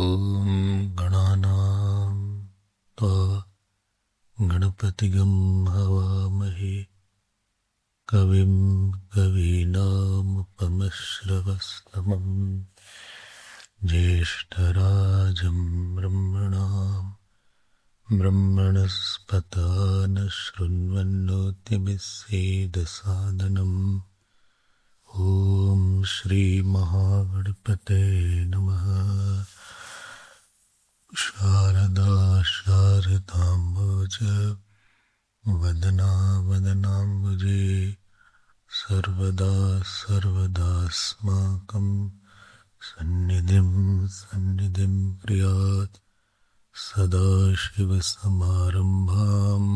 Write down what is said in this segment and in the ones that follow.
ॐ गणानां त्वा गणपतिगं हवामहे कविं कवीनामुपमश्रवस्तमं ज्येष्ठराजं ब्रह्मणां ब्रह्मणस्पत न शृण्वन्नोतिभिस्सेदसादनम् ॐ श्रीमहागणपते नमः। शारदा शारदाम्बोज वदना वदनाम्बुजे सर्वदा सर्वदास्माकं सन्निधिं सन्निधिं क्रियात् सदाशिवसमारम्भाम्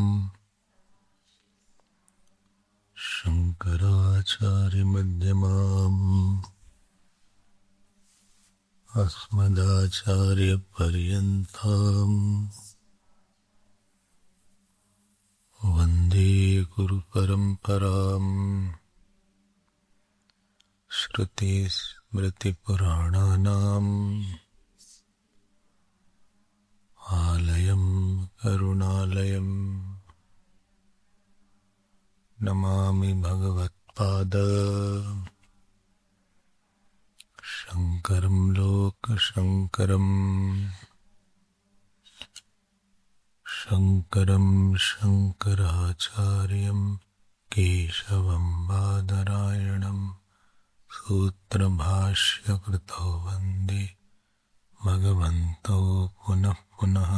शङ्कराचार्यमध्यमाम् अस्मदाचार्यपर्यन्ताम् वन्दे गुरुपरम्पराम्। श्रुतिस्मृतिपुराणानाम् आलयं करुणालयम् नमामि भगवत्पाद शङ्करं लोकशङ्करम्। शङ्करं शङ्कराचार्यं केशवं बादरायणं सूत्रभाष्यकृतौ वन्दे भगवन्तौ पुनः पुनः।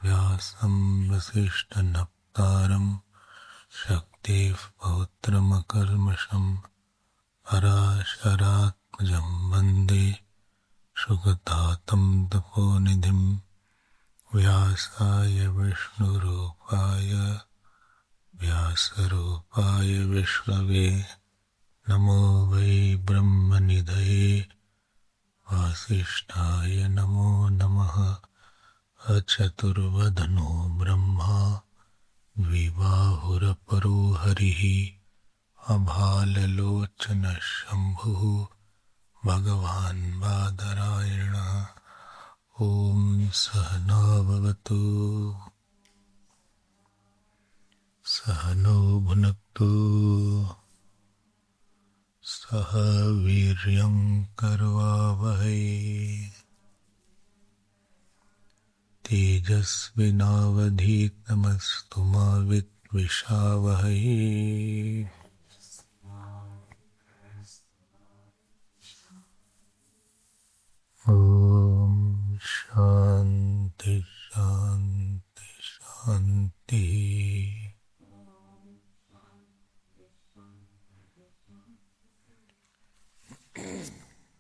व्यासं वसिष्ठनप्तारं शक्तेः पौत्रमकल्मषं पराशरात्मजं वन्दे सुगतातं तपोनिधिं। व्यासाय विष्णुरूपाय व्यासरूपाय विष्णवे नमो वै ब्रह्मनिधये वासिष्ठाय नमो नमः। अचतुर्वदनो ब्रह्मा द्विबाहुरपरो हरिः अभाललोचनः शम्भुः भगवान् बादरायणः। ॐ सहना भवतु सहनौ भुनक्तु सह वीर्यं करवावहै तेजस्विनावधीतमस्तु मा विद्विषावहै। ॐ शान्ति शान्ति शान्ति।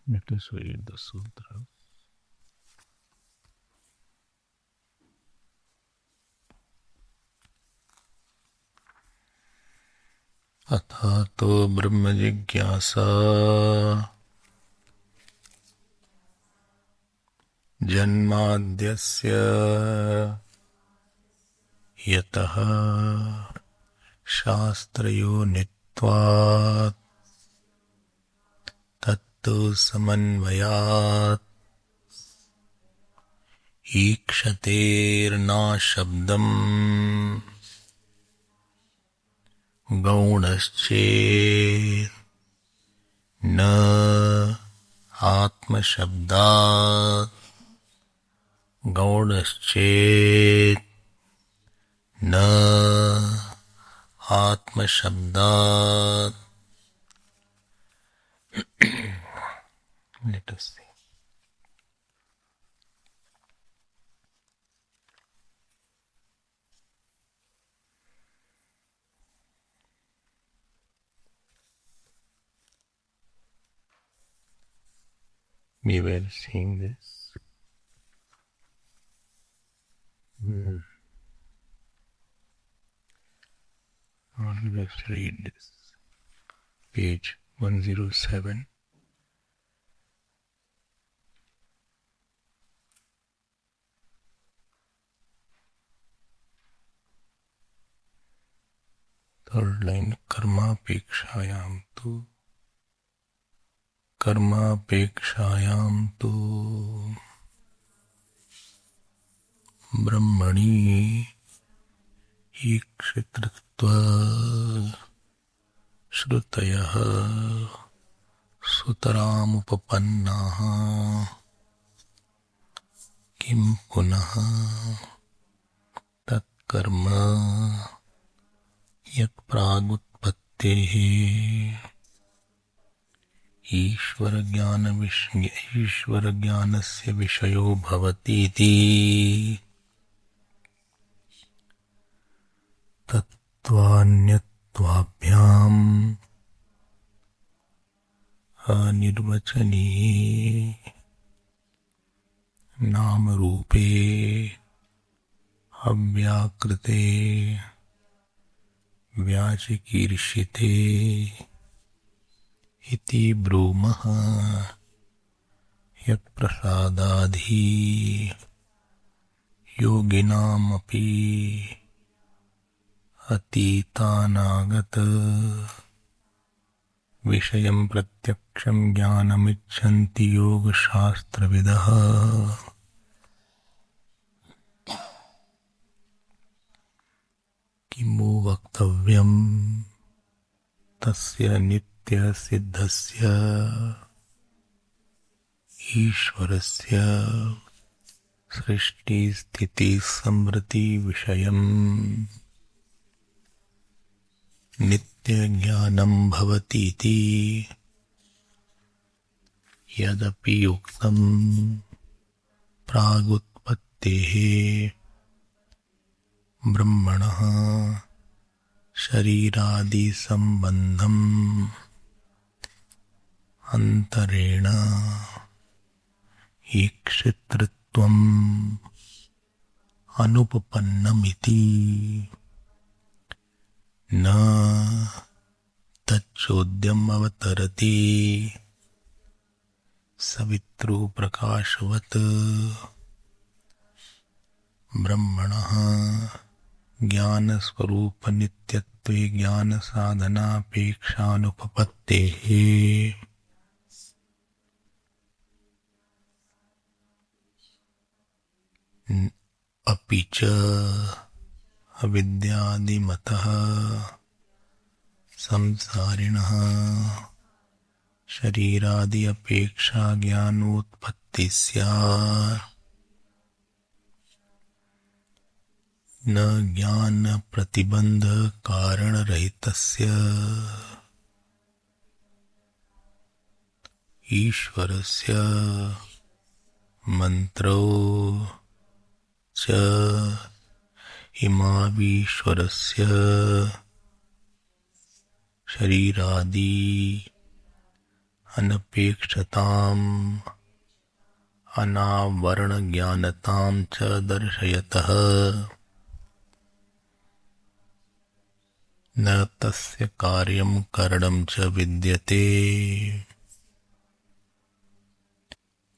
Let us read the sutra. अथातो ब्रह्म जिज्ञासा जन्माद्यस्य यतः शास्त्रयोनित्वात् तत्तु समन्वयात् ईक्षतेर्नाशब्दम् गौणश्चेत् न आत्मशब्दात् गौणश्चेत् न आत्मशब्दात्। Let us see. We were seeing this. Let's read this. Page 107. Third line. कर्मापेक्षायां तु ब्रह्मणि ईक्षितृत्व श्रुतयः सुतरामुपपन्नाः किं पुनः तत्कर्म यत्प्रागुत्पत्तेः ईश्वरज्ञानस्य विषयो भवतीति तत्त्वान्यत्वाभ्याम् अनिर्वचनीये नामरूपे अव्याकृते व्याचिकीर्षिते इति ब्रूमः यत्प्रसादाधि योगिनामपि अतीतानागत विषयं प्रत्यक्षं ज्ञानमिच्छन्ति योगशास्त्रविदः किमु वक्तव्यं तस्य नित्यसिद्धस्य ईश्वरस्य सृष्टिस्थितिसंवृत्तिविषयम् नित्यज्ञानं भवतीति यदपि उक्तं प्रागुत्पत्तेः ब्रह्मणः शरीरादिसम्बन्धम् अन्तरेण ईक्षितृत्वम् अनुपपन्नमिति न तच्चोद्यम् अवतरति सवितृप्रकाशवत् ब्रह्मणः ज्ञानस्वरूपनित्यत्वे ज्ञानसाधनापेक्षानुपपत्तेः अपि च अविद्यादिमतः संसारिणः शरीरादि अपेक्षा ज्ञानोत्पत्ति स्यात् न ज्ञान प्रतिबंध कारण रहितस्य ईश्वरस्य मंत्रो च इमावीश्वरस्य शरीरादि अनपेक्षताम् अनावरणज्ञानतां च दर्शयतः न तस्य कार्यं करणं च विद्यते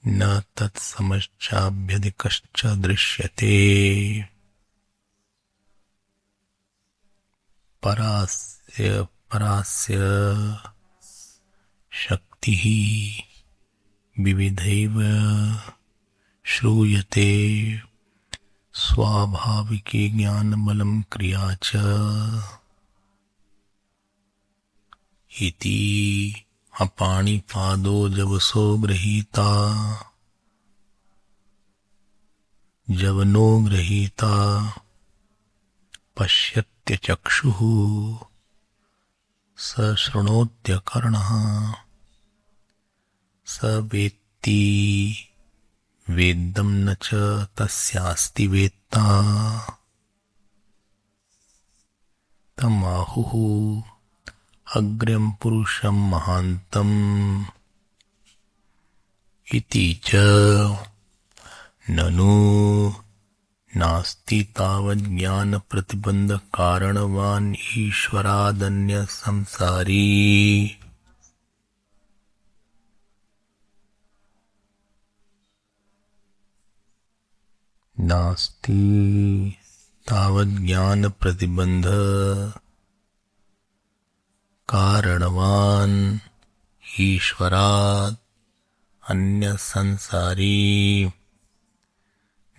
न तत्समश्चाभ्यधिकश्च दृश्यते परास्य शक्तिः विविधैव श्रूयते स्वाभाविकी ज्ञानबलं क्रिया च इति अपाणिपादो जवसो गृहीता जवनो गृहीता पश्यत्यचक्षुः स शृणोत्यकर्णः स वेत्ति वेद्यं न च तस्यास्ति वेत्ता तमाहुः अग्र्यं पुरुषं महान्तम् इति च ननु नास्ति तावज्ञानप्रतिबन्धकारणवान् ईश्वरादन्यः संसारी नास्ति तावज्ञानप्रतिबन्ध कारणवान् ईश्वरात् अन्य संसारी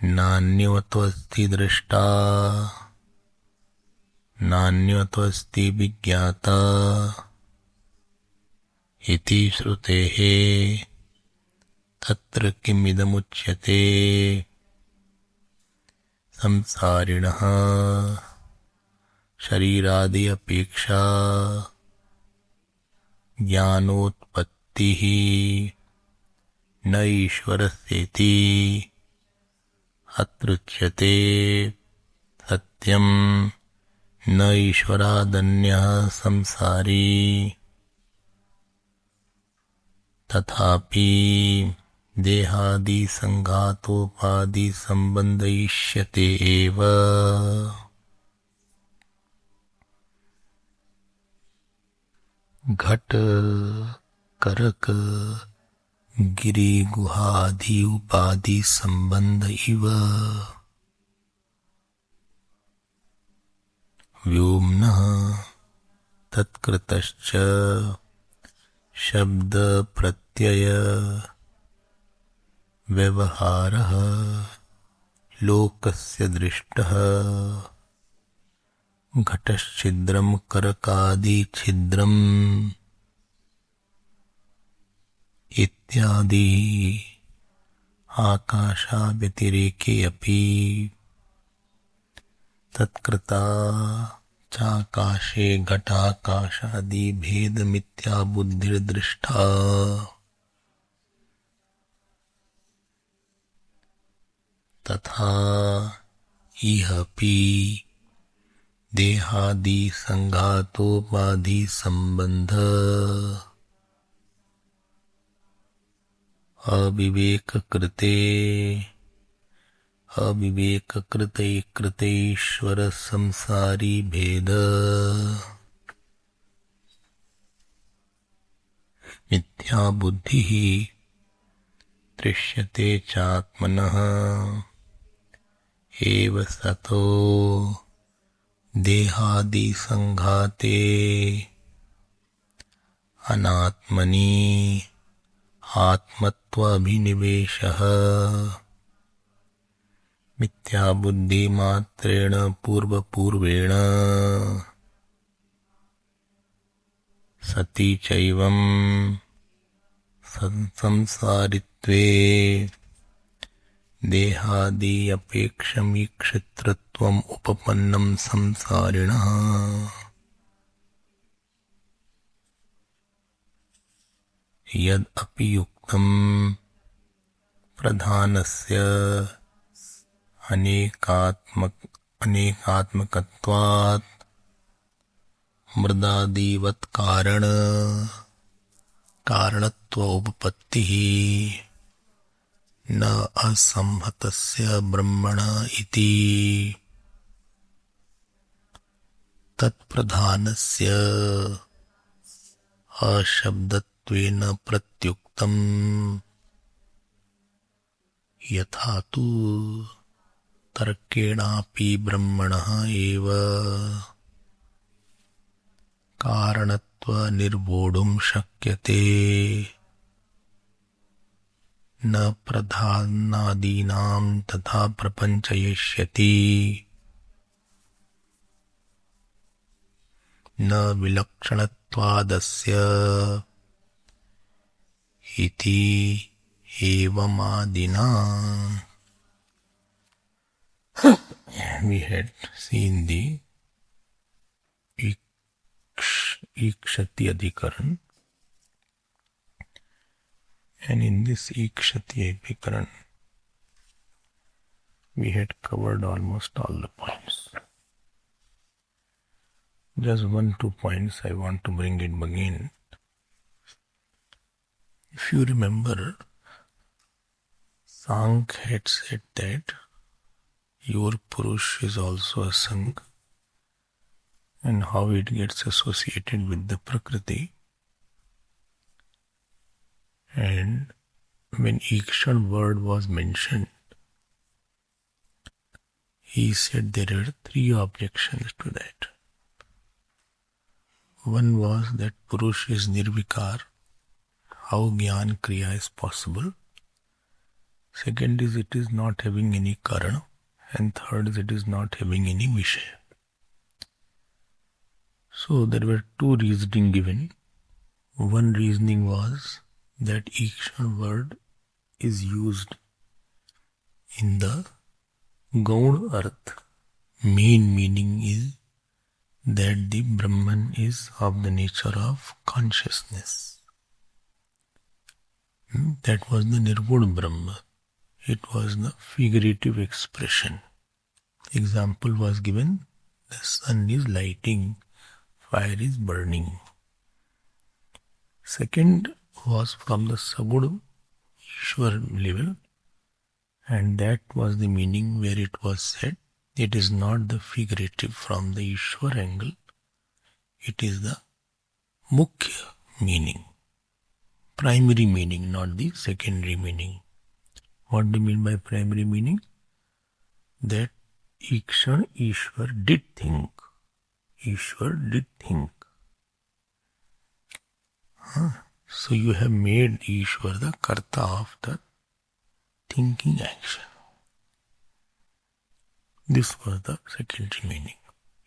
नान्यवत्वस्ति द्रष्टा नान्यवत्वस्ति विज्ञाता इति श्रुतेः तत्र किमिदमुच्यते संसारिणः शरीरादि अपेक्षा ज्ञानोत्पत्तिः न ईश्वरस्येति अत्रुच्यते सत्यं न ईश्वरादन्यः संसारी तथापि देहादि संघातोपादि संबंधयिष्यते एव। घट करक गिरि गुहादि उपाधि संबंध इव व्योम्नः तत्कृतश्च शब्द प्रत्यय व्यवहारः लोकस्य दृष्टः घटश्छिद्रं करकादि छिद्रम् इत्यादि आकाशाव्यतिरेके अपि तत्कृता चाकाशे घटाकाशादि भेदमिथ्या बुद्धिर्दृष्टा तथा इहपि देहादि संघातोपाधि संबंध अविवेककृतेश्वर संसारी भेद मिथ्या बुद्धिः दृश्यते चात्मनः एव सतो देहादि संघाते अनात्मनि आत्मत्वाभिनिवेशः मिथ्या बुद्धि मात्रेण पूर्वपूर्वेण सति चैवं संसारित्वे देहादि अपेक्षमीक्षितृत्वम् उपपन्नं संसारिणः यद् अपि युक्तं प्रधानस्य अनेकात्मकत्वात् मृदादिवत् कारणत्वोपपत्तिः न असंहतस्य ब्रह्मण इति तत्प्रधानस्य अशब्दत्वेन प्रत्युक्तम् यथा तु तर्केणापि ब्रह्मणः एव कारणत्वनिर्वोढुं शक्यते न प्रधानादीनां तथा प्रपञ्चयिष्यति न विलक्षणत्वादस्य इति एवमादिना. We had seen the Ikshati Adhikaran, and in this Ikshati Adhikaran we had covered almost all the points. Just 1-2 points I want to bring it again. If you remember, Sankhya had said that your Purush is also a Sangh, and how it gets associated with the Prakriti. And when Ikshar word was mentioned, he said there are 3 objections to that. One was that Purush is Nirvikar, how Gyan Kriya is possible. Second is it is not having any karana. And third is it is not having any vishaya. So there were two reasoning given. One reasoning was that Ikshar word is used in the Gaud Arth. Main meaning is that the Brahman is of the nature of consciousness. That was the Nirguna Brahma. It was the figurative expression. Example was given, the sun is lighting, fire is burning. Second was from the Sagud Ishwar level, and that was the meaning where it was said, it is not the figurative from the Ishwar angle, it is the Mukhya meaning, primary meaning, not the secondary meaning. What do you mean by primary meaning? That Ikshar Ishwar did think. Ishwar did think. So you have made Ishwar the karta of the thinking action. This was the secondary meaning.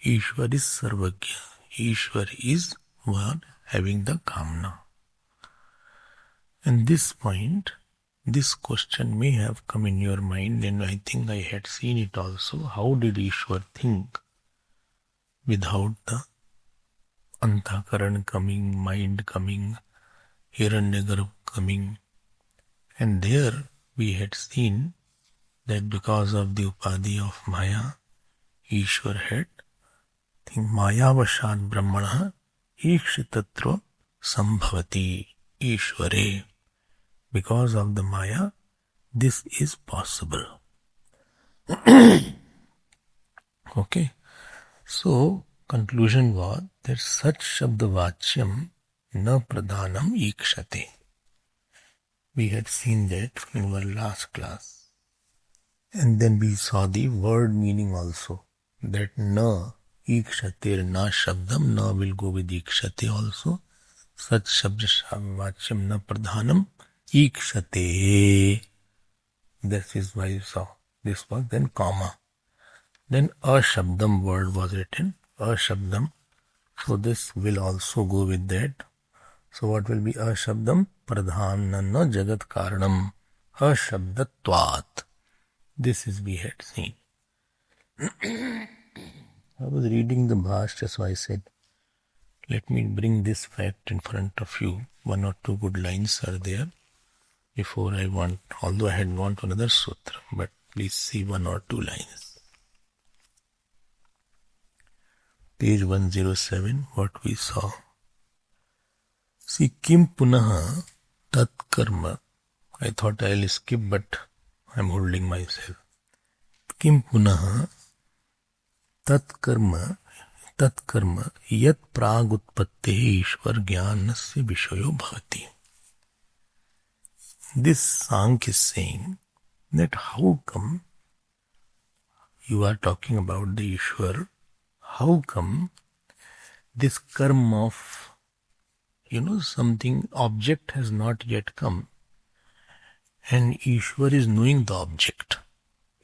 Ishwar is Sarvagya. Ishwar is one having the kamna. And this point, this question may have come in your mind, and I think I had seen it also. How did Ishwar think without the Antakaran coming, mind coming, Hiranyagarbha coming? And there we had seen that because of the upadhi of Maya, Ishwar had think Mayavashat Brahmana Ikshitatva Sambhavati Ishware. Because of the Maya, this is possible. Okay. So, conclusion was that such Shabdavachyam na pradhanam ikshate. We had seen that in our last class. And then we saw the word meaning also. That na ikshate, na shabdam, na will go with ikshate also. Such Shabdavachyam na pradhanam ikshate. This is why you saw. This was then comma. Then ashabdam word was written. Ashabdam. So this will also go with that. So what will be ashabdam? Pradhanana jagat karanam. Ashabdatvat. This is we had seen. I was reading the Bhashya, so I said, let me bring this fact in front of you. One or two good lines are there. Before I want, although I had gone to another sutra, but please see one or two lines. Page 107, what we saw. See, kim punaha tat karma. I thought I'll skip, but I'm holding myself. Kim punaha tat karma yat prag utpatte ishwar jnanasya vishayo bhavati. This Sankhya is saying that how come you are talking about the Ishwar, how come this karma of, something, object has not yet come, and Ishwar is knowing the object.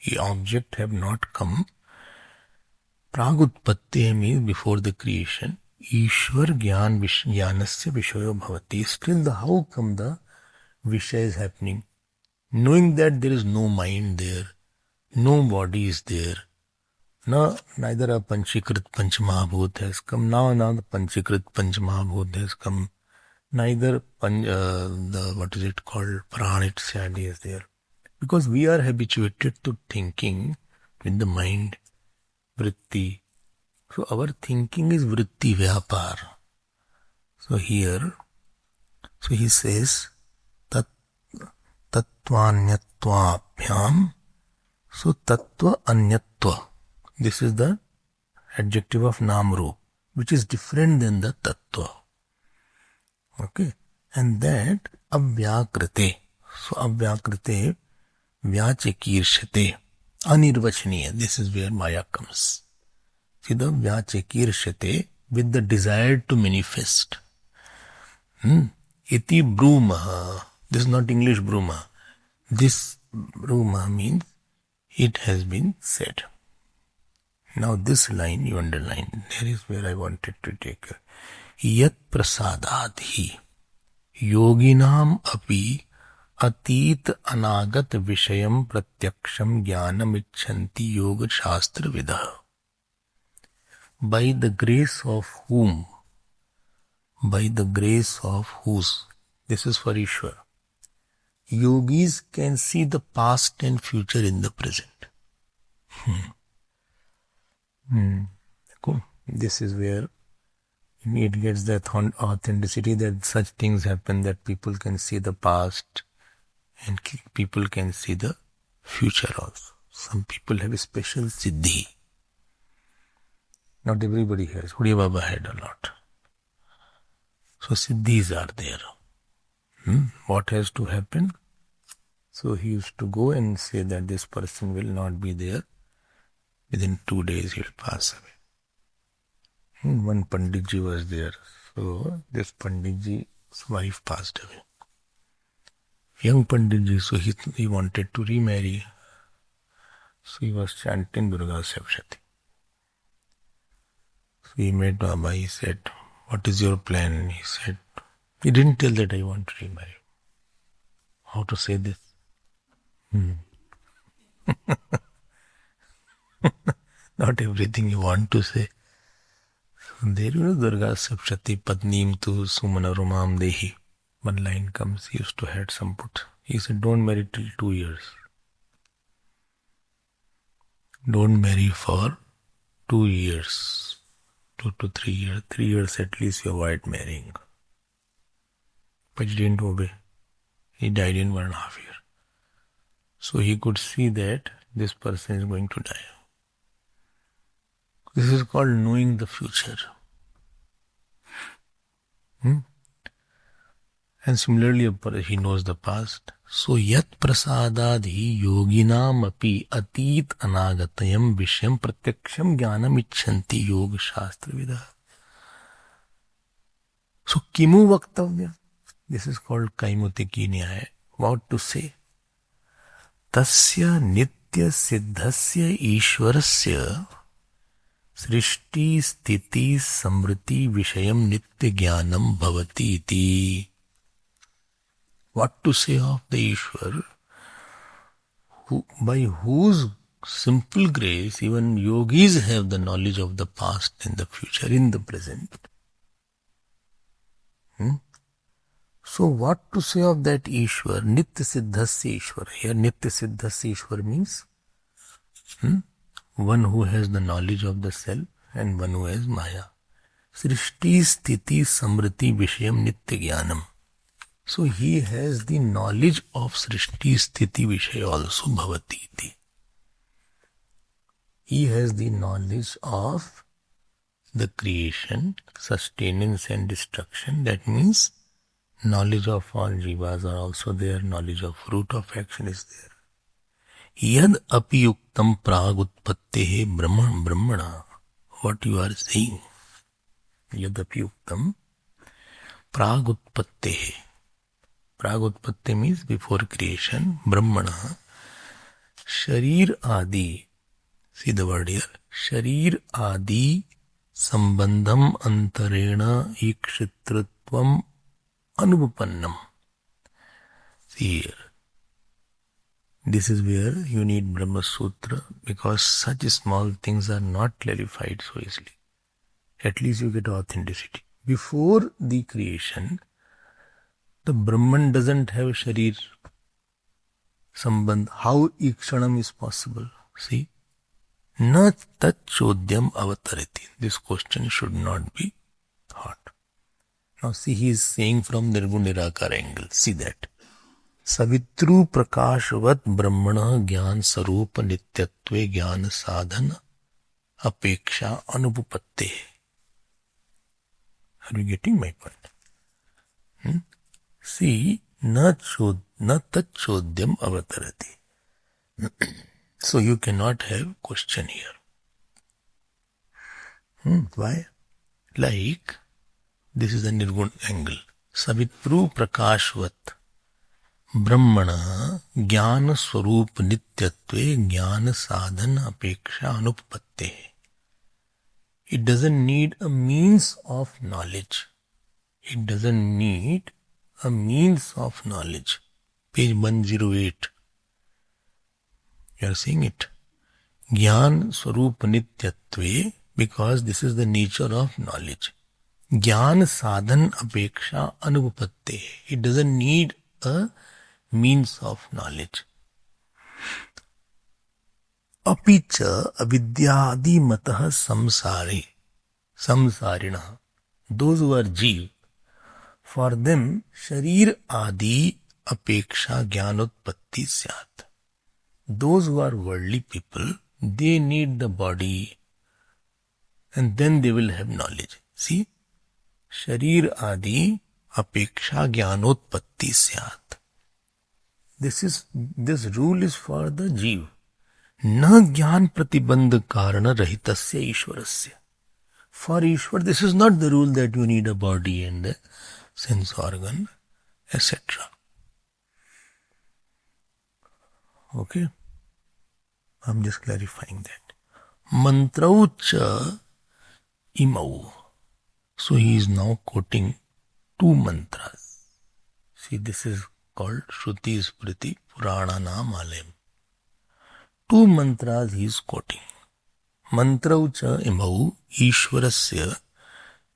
The object have not come. Pragutpatte means before the creation. Ishwar jnanasya vishayo bhavati. Still how come the Vishaya is happening? Knowing that there is no mind there, no body is there. Neither a Panchikrit Panchamahabhut has come. Now the Panchikrit Panchamahabhut has come. Neither Pranit Syadi is there. Because we are habituated to thinking with the mind, vritti. So our thinking is vritti vyapar. So here, he says, Tattvanyattvabhyam. So tattva anyatva. This is the adjective of namru, which is different than the tattva. Okay. And that avyakrite. So avyakrite vyachekirshate. Anirvachaniya. This is where Maya comes. See the vyachekirshate with the desire to manifest. Iti bruma. This is not English bruma. This Bruma means it has been said. Now this line you underline. There is where I wanted to take her. Yat prasadad hi yoginam api अतीत अनागत विषयम प्रत्यक्षम ज्ञानम इच्छन्ति योग शास्त्र विदः. By the grace of whom? By the grace of whose? This is for Ishwar. Yogis can see the past and future in the present. Cool. This is where it gets that authenticity that such things happen that people can see the past and people can see the future also. Some people have a special siddhi. Not everybody has. Hudi Baba had a lot. So siddhis are there. What has to happen? So he used to go and say that this person will not be there. Within 2 days he will pass away. One Panditji was there. So this Panditji's wife passed away. Young Panditji, so he wanted to remarry. So he was chanting Durga Sapshati. So he met Baba, he said, what is your plan? He said, he didn't tell that I want to remarry. How to say this? Not everything you want to say. So there you know Durga Sapshati Patnim tu Sumanarumam Dehi. One line comes, he used to have some put. He said, don't marry till 2 years. Don't marry for 2 years. 2 to 3 years. 3 years at least you avoid marrying. But he didn't obey. He died in 1.5 years. So he could see that this person is going to die. This is called knowing the future. And similarly, he knows the past. So, yat prasadadhi yoginam api atit anagatayam vishyam pratyaksham jnanam icchanti yoga shastra vidah. So, kimu vaktavya? This is called Kaimutiki Nyaya. What to say? Tasya nitya siddhasya ishwarasya srishti sthiti samriti vishayam nitya jnanam bhavati iti. What to say of the Ishwar, by whose simple grace even yogis have the knowledge of the past and the future in the present. So what to say of that Ishwar, Nitya Siddhasya Ishwar? Here Nitya Siddhasya Ishwar means one who has the knowledge of the self and one who has Maya. Srishti Sthiti Samriti Vishayam Nitya Jnanam. So he has the knowledge of Srishti Sthiti Vishaya also Bhavati iti. He has the knowledge of the creation, sustenance and destruction. That means knowledge of all jivas are also there. Knowledge of root of action is there. Yad api yuktam prag utpattehe brahmana. What you are saying. Yad api yuktam prag utpattehe. Pragutpatti means before creation, Brahmana, Sharir Adi, see the word here, Sharir Adi Sambandham Antarena Ikshitritvam Anupannam. See here, this is where you need Brahma Sutra because such small things are not clarified so easily. At least you get authenticity. Before the creation, the Brahman doesn't have Sharir Sambandh. How Ikshanam is possible? See? Na tat chodyam avatarati. This question should not be thought. Now see, he is saying from Nirgun Nirakar angle. See that. Savitru prakashvat brahmana jnana sarupa nityatve jnana sadhana apeksha anupupatte. Are you getting my point? See, na tat chodyam avatarati. So you cannot have question here. Why? Like, this is the Nirgun angle. Savitru prakashvat ब्रह्मण ज्ञान स्वरूप नित्यत्वे ज्ञान साधन अपेक्षा अनुपपत्ते. It doesn't need a means of knowledge. It doesn't need a means of knowledge. Page 108. You are seeing it. Jnana Swarup Nityatve, because this is the nature of knowledge. Jnana Sadhan Apeksha Anupatte. It doesn't need a means of knowledge. Apicha avidyadi matah samsari. Samsarina. Those who are jeev, for them sharir adi apeksha jnanotpatti syat. Those who are worldly people, they need the body and then they will have knowledge. See? Sharir adi apeksha jnanotpatti syat. This rule is for the jeev. न ज्ञान प्रतिबंध कारण रहितस्य ईश्वरस्य. For Ishwar, this is not the rule that you need a body and a sense organ, etc. Okay? I'm just clarifying that. Mantraucha imau. So he is now quoting two mantras. See, this is called Shruti Smriti Purana Namalayam. Two mantras he is quoting. Mantraucha imau Ishwarasya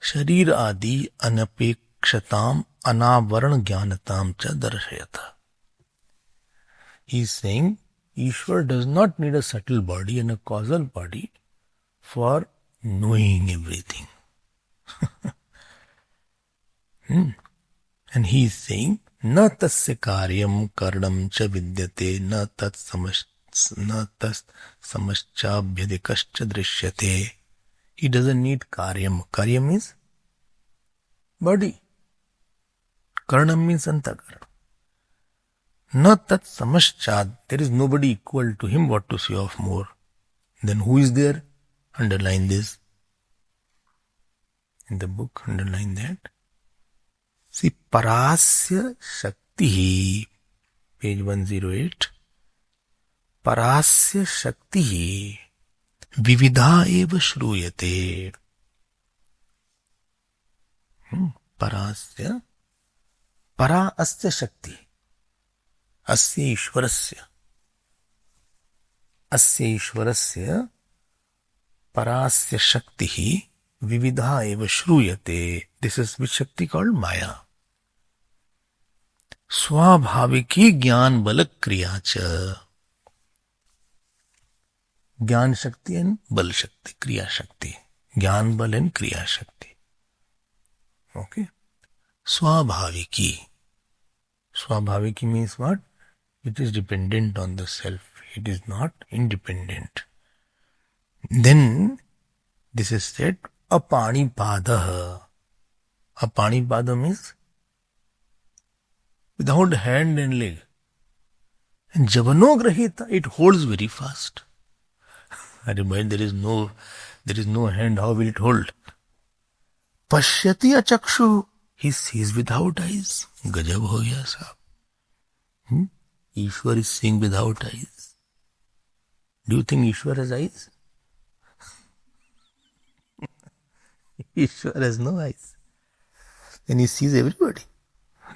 sharir adi anapekshatam anavaran jnanatam cha darshayata. He is saying Ishwar does not need a subtle body and a causal body for knowing everything. And he is saying na tasya karyam karanam cha vidyate na tat samaschabhyadikascha drishyate. He doesn't need karyam. Karyam means body. Karanam means antakaran. Na tat samaschad. There is nobody equal to him. What to say of more? Then who is there? Underline this. In the book, underline that. See, parasya shakti. Page 108. Parasya shakti vividha eva shruyate. Parasya. Para asya shakti. Asya ishwarasya. Asya ishwarasya parasya shakti vividha eva shruyate. This is which shakti called Maya. Swabhaviki jnana bala kriya cha. Jnana Shakti and Bal Shakti, Kriya Shakti. Jnana Bal and Kriya Shakti. Okay? Swabhaviki. Swabhaviki means what? It is dependent on the self. It is not independent. Then, this is said, Apanipada. Apanipada means without hand and leg. And Javanograhita, it holds very fast. I remind there is no hand, how will it hold? Pashyati achakshu, he sees without eyes. Gajab ho gaya sahab. Ishwar is seeing without eyes. Do you think Ishwar has eyes? Ishwar has no eyes. Then he sees everybody.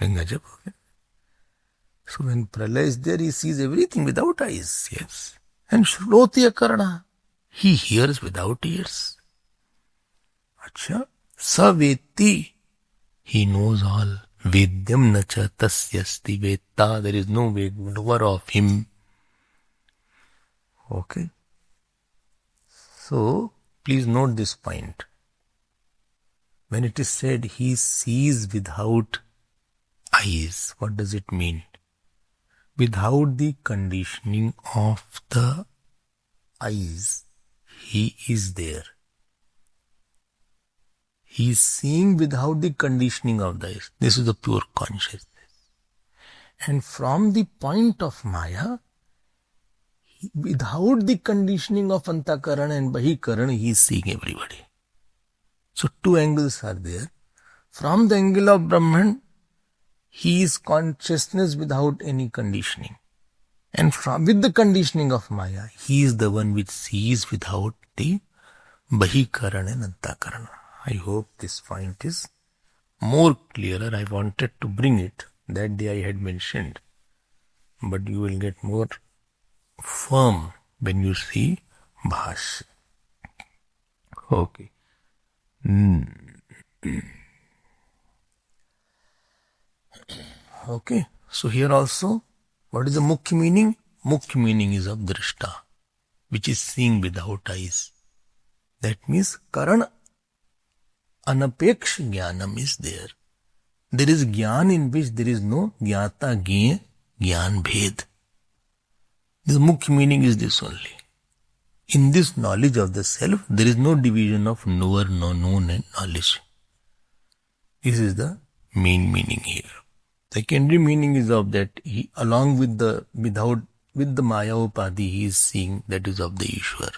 Gajab ho gaya. So when Pralaya is there, he sees everything without eyes. Yes. And Shroti Akarna. He hears without ears. Acha, Saveti. He knows all. Vedyam nacha tasyasti veta. There is no knower of him. Okay. So, please note this point. When it is said he sees without eyes, what does it mean? Without the conditioning of the eyes, he is there. He is seeing without the conditioning of the eyes. This is the pure consciousness. And from the point of Maya, without the conditioning of Antakaran and Bahikaran, he is seeing everybody. So two angles are there. From the angle of Brahman, He is consciousness without any conditioning. And with the conditioning of Maya, he is the one which sees without the Bahikaran and Antakaran. I hope this point is more clearer. I wanted to bring it. That day I had mentioned. But you will get more firm when you see Bhashya. Okay. Okay. So here also, what is the Mukhya meaning? Mukhya meaning is of Drishta, which is seeing without eyes. That means Karan Anapeksh Jnanam is there. There is Jnana in which there is no Jnata Jnaya Jnana Bhed. The Mukhya meaning is this only. In this knowledge of the self, there is no division of knower, known and knowledge. This is the main meaning here. Secondary meaning is of that he, along with the Maya Upadhi, he is seeing, that is of the Ishwar.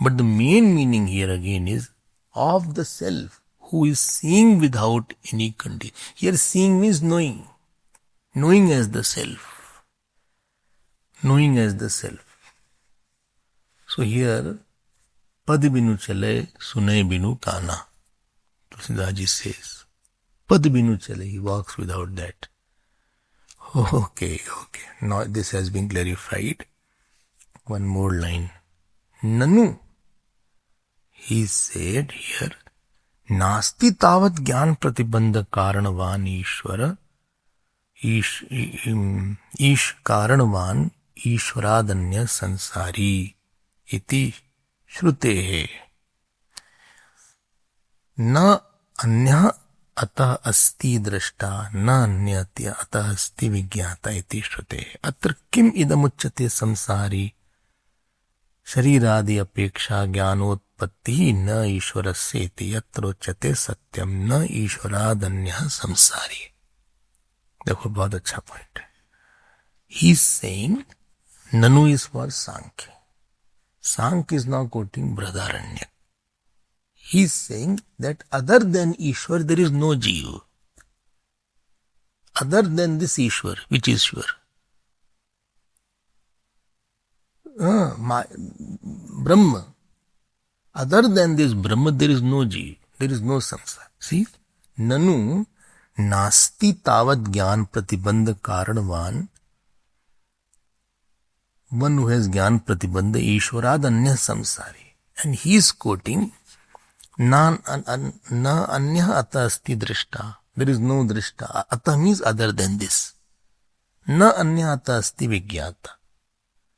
But the main meaning here again is of the self, who is seeing without any condition. Here seeing means knowing. Knowing as the self. Knowing as the self. So here, Pad binu chale, sunay binu kana. Tulsidaji says, Pad binu chale, he walks without that. Okay. Now this has been clarified. One more line. Nanu. He said here, Nasti tavat jnana pratibandha karanavan Ishvara, Ish karanavan Ishvaradanya sansari iti shrutehe. Na anya atah asti drashta, na anya atah asti vigyata iti shrutehe. Atra kim idamuchyate samsari शरीरादि अपेक्षा ज्ञानोत्पत्ति न ईश्वरस्य इति यत्रोच्यते सत्यम न ईश्वरादन्यः संसारी. देखो बहुत अच्छा point है. ही इज सेइंग ननु is for Samkhya. Samkhya is now quoting Brihadaranyaka. He is saying that other than Ishvara there is no jiva. Other than this Ishvara which is Ishvara, Brahma. Other than this Brahma, there is no Jeev, there is no samsara. See, Nanu Nasti Tavat Jnana Pratibandha Karanvan. One who has Jnana Pratibandha Ishwarad Anya Samsari. And he is quoting Na Anya Ata Asti Drishta. There is no Drishta. Ata means other than this. Na Anya Ata Asti Vigyata.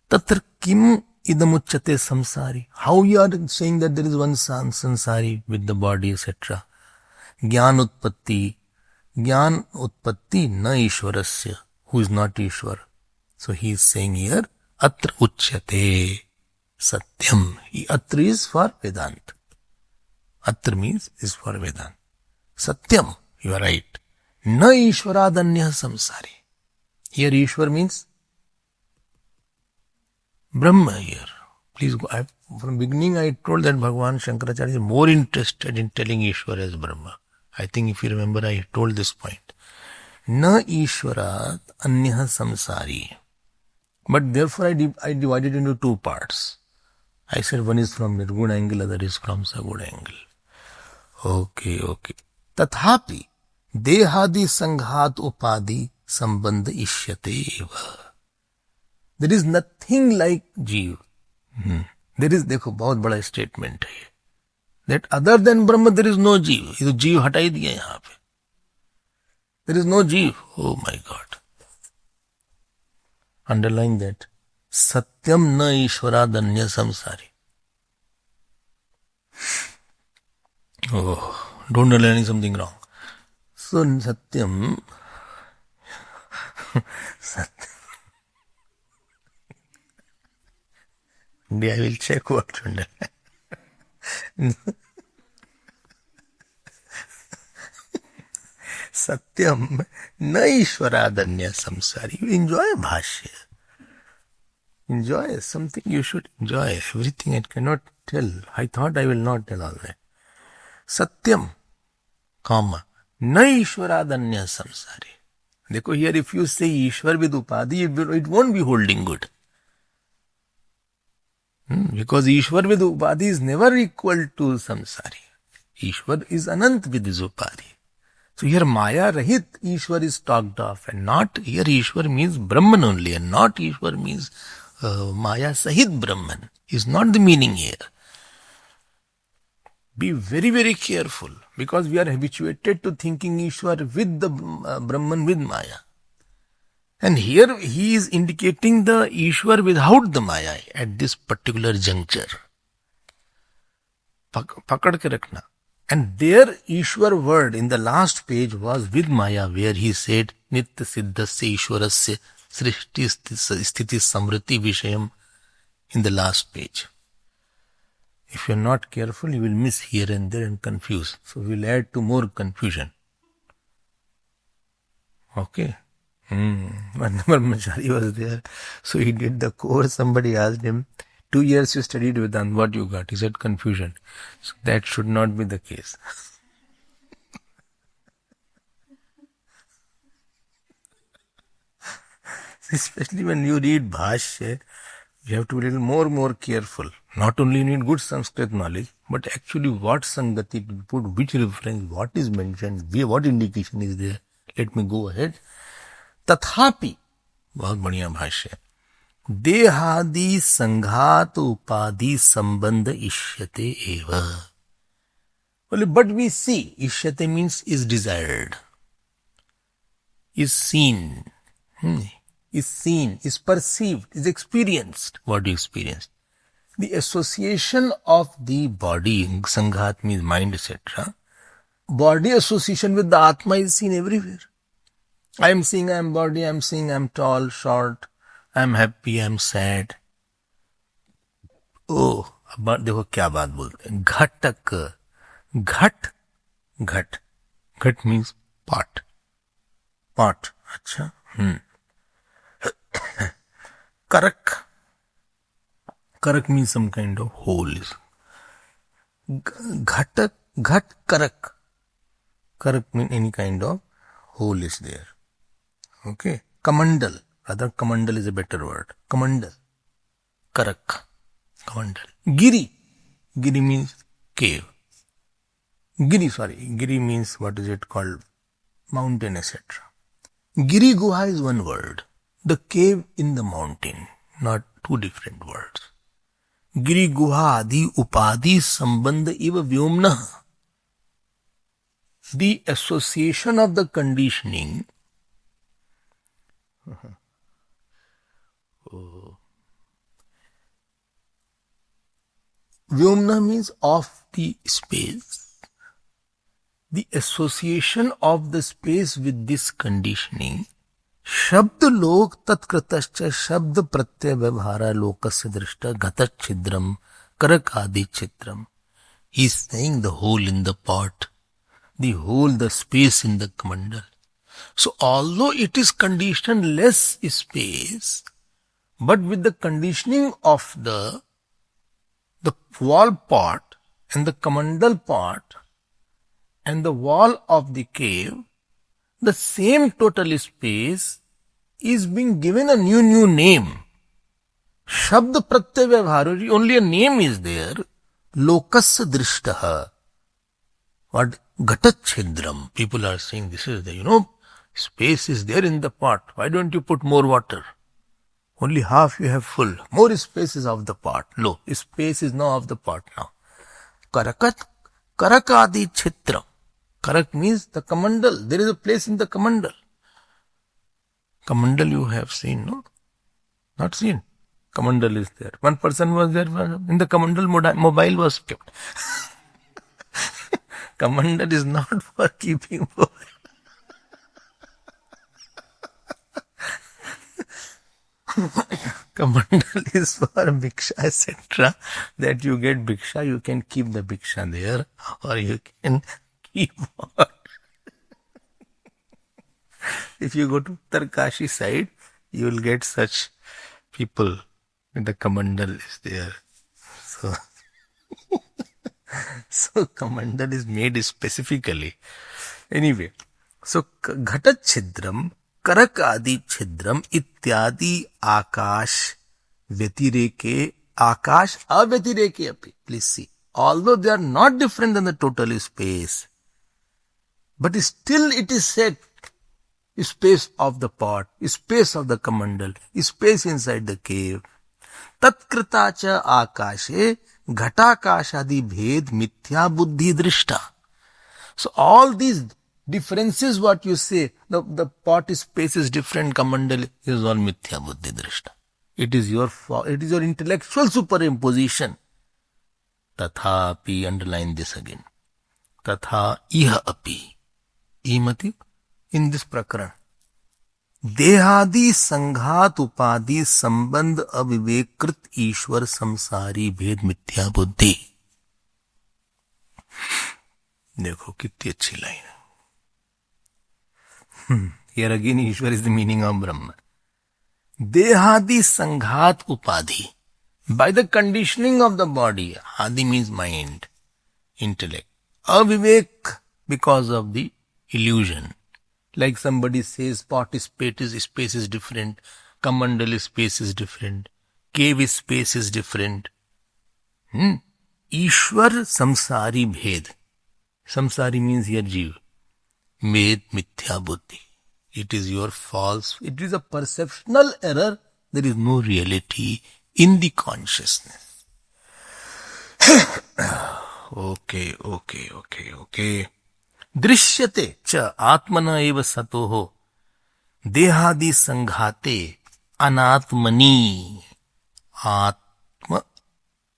Tatra kim idamuchyate samsari. How you are saying that there is one sansari with the body, etc. Jnana utpatti na ishwarasya, who is not Ishwar. So he is saying here, atra uchyate satyam. Atra is for Vedanta. Atra means is for Vedanta. Satyam, you are right. Na ishwaradanya samsari. Here Ishwar means Brahma here. Please go. From beginning I told that Bhagavan Shankaracharya is more interested in telling Ishvara as Brahma. I think if you remember I told this point. Na Ishvarat Anyah Samsari. But therefore I divided into two parts. I said one is from Nirguna angle, other is from Saguna angle. Okay. Tathapi Dehadi Sanghat Upadi Sambandha Ishyate eva. There is nothing like Jeev. There is, देखो बहुत बड़ा statement है that other than Brahma there is no Jeev. ये तो जीव हटा ही दिया यहाँ पे. There is no Jeev. Oh my God. Underline that. Satyam na Ishwaradanya samsari. Oh, don't underline something wrong. So Satyam I will check what to underline. Satyam na Ishwaradanya samsari. You enjoy Bhashya. Enjoy something you should enjoy. Everything I cannot tell. I thought I will not tell all that. Satyam, comma, na Ishwaradanya samsari. देखो, here if you say Ishwar with Upadhi, it won't be holding good. Because Ishwar with Upadhi is never equal to Samsari. Ishwar is Anant with his Upadhi. So here Maya Rahit Ishwar is talked of, and not here Ishwar means Brahman only, and not Ishwar means Maya Sahit Brahman. Is not the meaning here. Be very, very careful, because we are habituated to thinking Ishwar with the Brahman, with Maya. And here he is indicating the Ishwar without the Maya at this particular juncture. Pakad ke rakhna. And there Ishwar word in the last page was with Maya, where he said Nitya Siddhasya Ishwarasya Srishti Sthiti Samriti Vishayam in the last page. If you are not careful, you will miss here and there and confuse. So we will add to more confusion. Okay. Whenever Machari was there, so he did the course. Somebody asked him, 2 years you studied Vedanta, what you got? He said confusion. So that should not be the case. Especially when you read Bhashya, you have to be a little more careful. Not only you need good Sanskrit knowledge, but actually what Sangati to put, which reference, what is mentioned, what indication is there. Let me go ahead. तथापि, बहुत बढ़िया भाष्य, देहादि संघात उपाधि संबंध इष्यते एव. But we see, इष्यते means is desired, is seen, is perceived, is experienced. What you experienced? The association of the body, sanghat means mind, etc. Body association with the Atma is seen everywhere. I am seeing I am body, I am seeing I am tall, short, I am happy, I am sad. Oh, अब देखो क्या बात बोलते हैं. घटक, घट, घट, घट means pot, pot. अच्छा. Karak, karak means some kind of hole. Ghatak, ghat, karak. Karak means any kind of hole is there. Okay. Kamandal. Rather, Kamandal is a better word. Kamandal. Karak. Kamandal. Giri. Giri means cave. Giri means, what is it called? Mountain, etc. Giri Guha is one word. The cave in the mountain. Not two different words. Giri Guha Adi Upadhi Sambandha Iva Vyomna. The association of the conditioning Vyomna means of the space. The association of the space with this conditioning, Shabd lok tatkratascha shabd pratyay vyavhara lokasya drishta gata chidram karakadi chitram. He is saying the hole in the pot, the hole, the space in the kamandal. So although it is conditioned less space, but with the conditioning of the wall pot and the kamandal pot and the wall of the cave, the same total space is being given a new name. Shabd pratyay vyavhara, only a name is there. Lokasya drishtaha. What? Gatachhidram. People are saying this is the, space is there in the pot. Why don't you put more water? Only half you have full. More space is of the pot. Low. Space is now of the pot now. Karakadi chitram. Karak means the kamandal. There is a place in the kamandal. Kamandal you have seen, no? Not seen. Kamandal is there. One person was there. In the kamandal, mobile was kept. Kamandal is not for keeping mobile. Kamandal is for bhiksha, etc. That you get bhiksha, you can keep the bhiksha there, or you can keep what? If you go to Uttarkashi side, you will get such people. The kamandal is there. So kamandal is made specifically. Anyway, so ghatachhidram, करक आदि छिद्रम इत्यादि आकाश व्यतिरेके आकाश अव्यतिरेके अपि. Please see, although they are not different than the total space, but still it is said space of the pot, space of the kamandal, space inside the cave. तत्कृता च आकाशे घटाकाशादि भेद मिथ्या बुद्धि दृष्टा. So all these differences, what you say, the pot space is different, kamandal is all mithya buddhi drishta. It is your fault, it is your intellectual superimposition. Tathapi, underline this again. Tatha iha api. Imati, in this prakaran. देहादि संघात उपाधि संबंध अविवेकृत ईश्वर संसारी भेद मिथ्या बुद्धि. देखो कितनी अच्छी line. Here again Ishwar is the meaning of Brahman. देहादि संघात उपाधि. By the conditioning of the body, adi means mind, intellect. Avivek, because of the illusion. Like somebody says pot space is different, kamandal space is different, cave space is different. Ishwar samsari bhed. Samsari means here jiv. Med mithya buddhi. It is your false, it is a perceptional error. There is no reality in the consciousness. Okay. दृश्यते च आत्मना एव सतोः देहादि संघाते अनात्मनि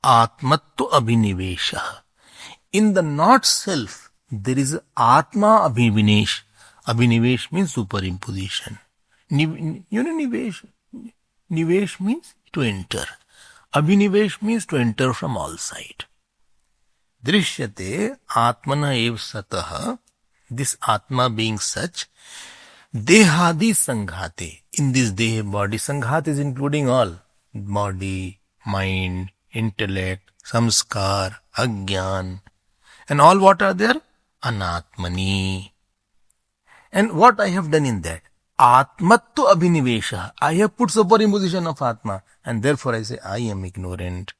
आत्मत्व अभिनिवेशः. In the not self there is atma abhinivesh. Abhinivesh means superimposition. Nivesh means to enter. Abhinivesh means to enter from all sides. Drishyate atmana ev satah. This atma being such, dehadi sanghate. In this deha body, sanghat is including all. Body, mind, intellect, samskar, agyan. And all what are there? Anatmani. And what I have done in that? Atmattu abhinivesha. I have put superimposition of Atma. And therefore I say, I am ignorant.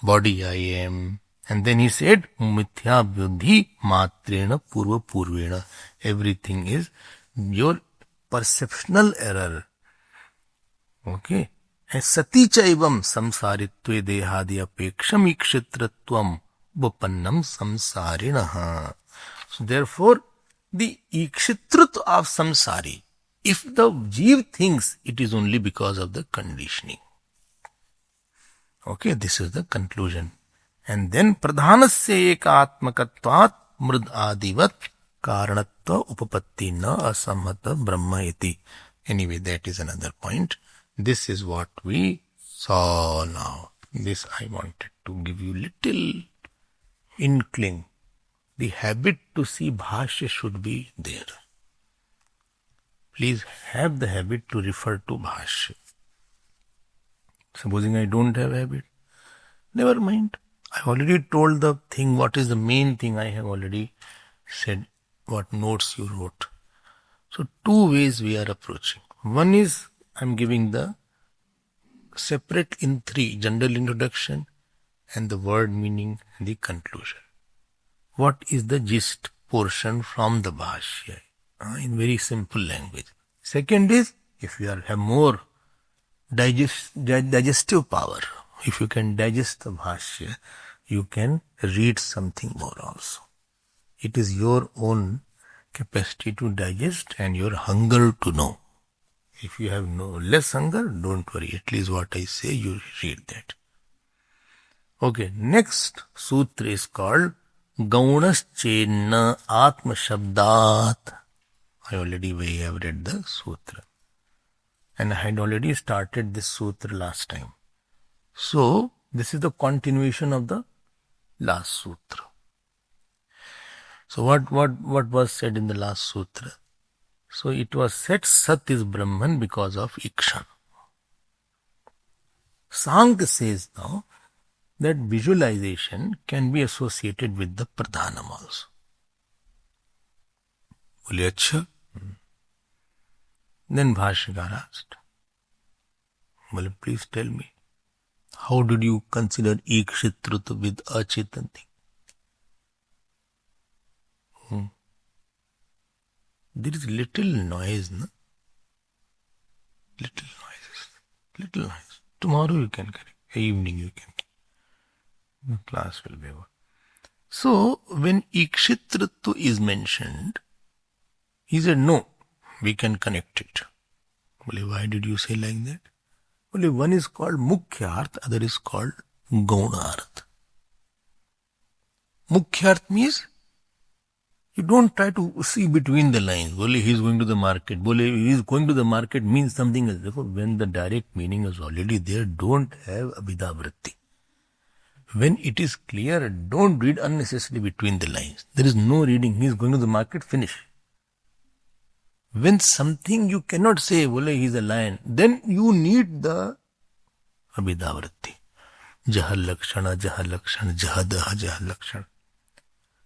Body I am. And then he said, mithya buddhi matrena purva purvena. Everything is your perceptional error. Okay. And sati chaivam samsaritve dehadi apeksham ikshitratvam vapannam samsarinaha. So therefore, the ikshitrat of samsari, if the jeev thinks, it is only because of the conditioning. Okay, this is the conclusion. And then pradhanasya ekatmakatvat mrud adivat karanatva upapatti na asamhata brahma iti. Anyway, that is another point. This is what we saw now. This I wanted to give you little inkling. The habit to see bhashya should be there. Please have the habit to refer to bhashya. Supposing I don't have habit, never mind. I already told the thing, what is the main thing. I have already said what notes you wrote. So two ways we are approaching. One is I am giving the separate in three, general introduction and the word meaning and the conclusion. What is the gist portion from the bhashya in very simple language. Second is, if you have more digestive power, if you can digest the bhashya, you can read something more also. It is your own capacity to digest and your hunger to know. If you have no less hunger, don't worry. At least what I say, you read that. Okay, next sutra is called Gaunaschenna Atma Shabdat. We have read the sutra. And I had already started this sutra last time. So, this is the continuation of the last sutra. So, what was said in the last sutra? So, it was said Sat is Brahman because of Ikshan. Sankhya says now that visualization can be associated with the Pradhanam also. Bole acha? Then Bhashyakar asked, well, please tell me, how did you consider Ikshitrut with Achetan thing? There is little noise, no? Little noises. Little noise. Tomorrow you can correct. Evening you can. The class will be over. So, when Ikshitrittu is mentioned, he said, no, we can connect it. Well, why did you say like that? Well, one is called Mukhyarth, other is called Gaunarth. Mukhyarth means you don't try to see between the lines. Bole, he is going to the market. Bole, he is going to the market means something else. Therefore, when the direct meaning is already there, don't have abhida vritti. When it is clear, don't read unnecessarily between the lines. There is no reading. He is going to the market, finish. When something you cannot say, bole, he is a lion, then you need the abhida vritti. Jaha lakshana, jahadaha, jaha lakshana.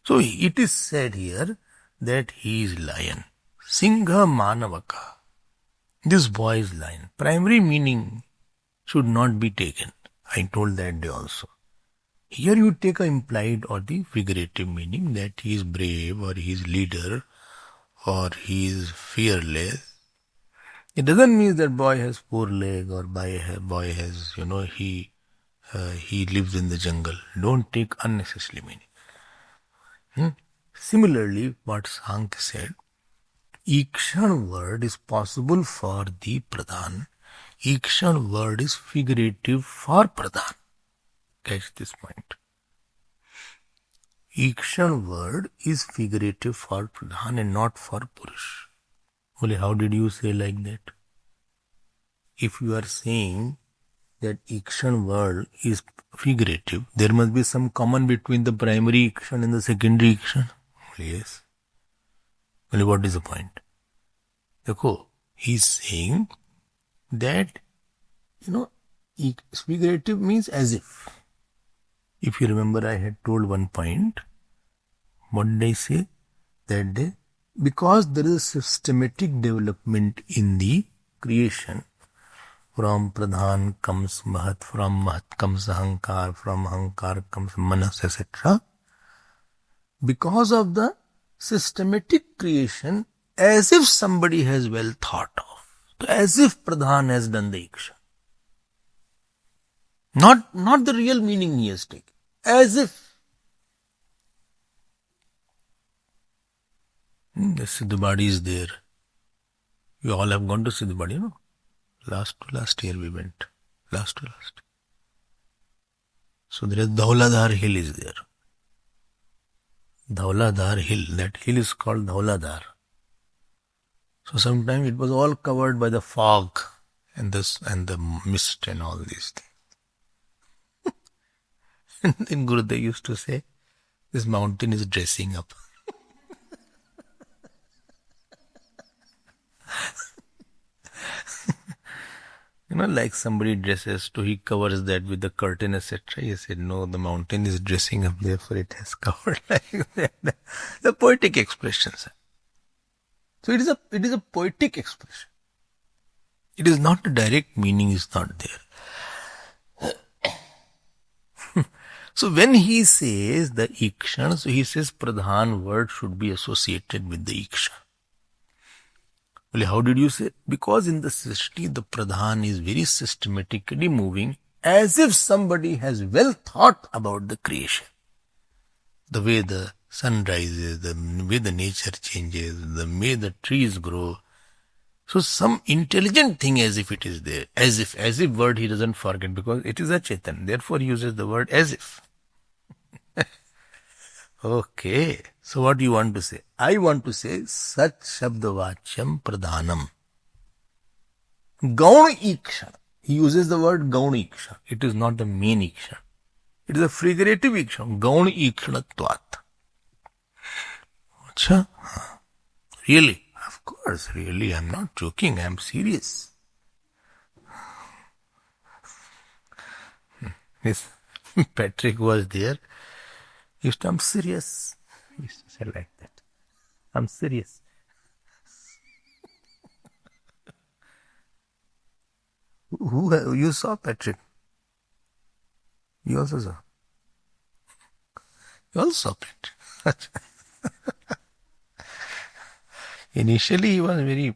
So it is said here that he is lion. Singha manavaka. This boy is lion. Primary meaning should not be taken. I told that day also. Here you take a implied or the figurative meaning that he is brave or he is leader or he is fearless. It doesn't mean that boy has four legs or boy has, he lives in the jungle. Don't take unnecessary meaning. Similarly, what Sankhya said, Ikshan word is possible for the Pradhan. Ikshan word is figurative for Pradhan. Catch this point. Ikshan word is figurative for Pradhan and not for Purush. Well, how did you say like that? If you are saying that Ikshan word is figurative, there must be some common between the primary Ikshan and the secondary Ikshan. Yes. Well, what is the point? Dekho, he is saying that, figurative means as if. If you remember, I had told one point. What did I say? That day, because there is a systematic development in the creation, from Pradhan comes Mahat, from Mahat comes Ahankar, from Ahankar comes Manas, etc. Because of the systematic creation, as if somebody has well thought of, as if Pradhan has done the Iksha. Not the real meaning he has taken. As if. The Siddhabadi is there. You all have gone to Siddhabadi, Last year we went. Last. So there is Dhauladhar hill is there. Dhauladhar hill. That hill is called Dhauladhar. So sometimes it was all covered by the fog and the mist and all these things. And then Gurudev used to say, this mountain is dressing up. Like somebody dresses to, he covers that with the curtain, etc. He said, no, the mountain is dressing up, therefore it has covered like that. The poetic expressions. So it is a poetic expression. It is not a direct meaning, is not there. So when he says the Ikshan, so he says Pradhan word should be associated with the Iksha. Well, how did you say? Because in the Srishti, the Pradhan is very systematically moving as if somebody has well thought about the creation. The way the sun rises, the way the nature changes, the way the trees grow. So some intelligent thing as if it is there. As if word he doesn't forget because it is a Chetan. Therefore he uses the word as if. Okay. So what do you want to say? I want to say Sat Shabdavachyam Pradhanam. Gaun Iksha. He uses the word Gaun Iksha. It is not the main Iksha. It is a figurative Iksha. Gaun Ikshanatvat. Acha? Really? Of course, really. I'm not joking. I'm serious. Yes. Patrick was there. He used to, I'm serious. He used to say like that. I'm serious. Who you saw, Patrick? You also saw. You also saw Patrick. Initially, he was very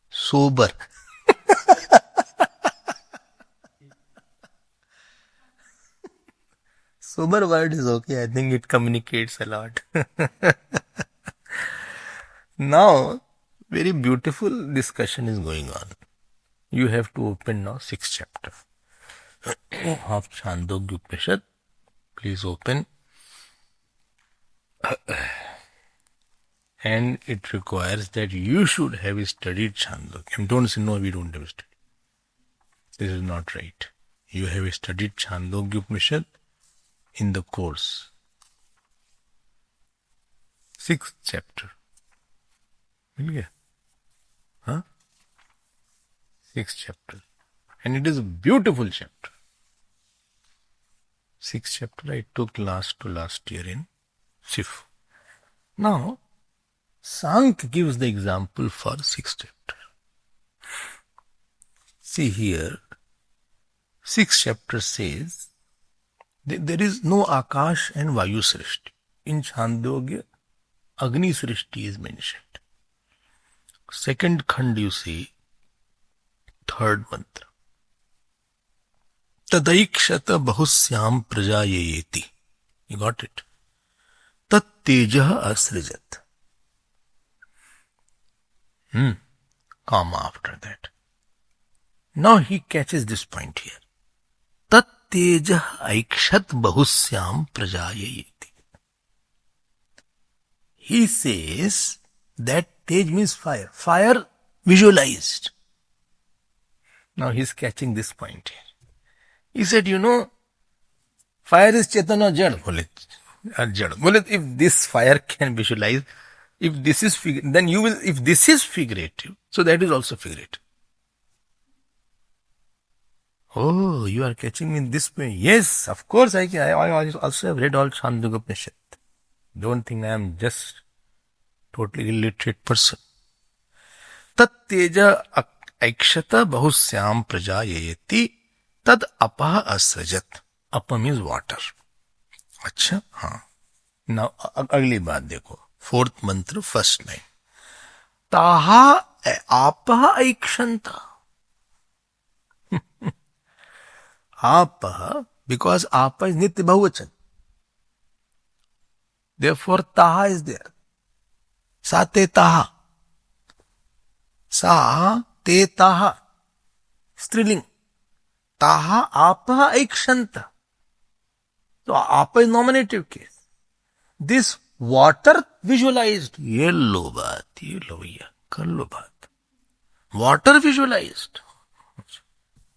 sober. Sober word is okay. I think it communicates a lot. Now, very beautiful discussion is going on. You have to open now 6th chapter of Chandogya Upanishad. Please open. And it requires that you should have studied Chandogya. And don't say, no, we don't have studied. This is not right. You have studied Chandogya Upanishad in the course. 6th chapter. मिल गया? Huh? 6th chapter. And it is a beautiful chapter. 6th chapter I took last year in SIF. Now, Sankhya gives the example for 6th chapter. See here, 6th chapter says, there is no Akash and Vayu Srishti. In Chandogya, Agni Srishti is mentioned. Second khand you see, third mantra. Tadaikshata bahusyam prajayeti. You got it? Tat tejah asrijat. Comma after that. Now he catches this point here. Tat tejah aikshat bahusyam prajayeti. He says that tej means fire. Fire visualized. Now he's catching this point here. He said, fire is Chaitanya Jad. Bole, if this fire can visualize, if this is then you will, if this is figurative, so that is also figurative. Oh, you are catching me in this way. Yes, of course, I also have read all Chandogya Upanishad. Don't think I am just totally illiterate person. Tat teja aikshata bahusyam prajayeti tad apah asrajat. Apa means water. अच्छा हाँ. Now अगली बात देखो. 4th mantra, 1st line. ताहा आपह ऐक्षन्ता. आपह, because आपह is nitya bahuvachan. Therefore taha is there. Sa te taha. Sa te taha. Striling. Taha apa aikshanta. So apa is nominative case. This water visualized. Ye lo baat. Ye lo bhaiya. Kar lo baat. Water visualized.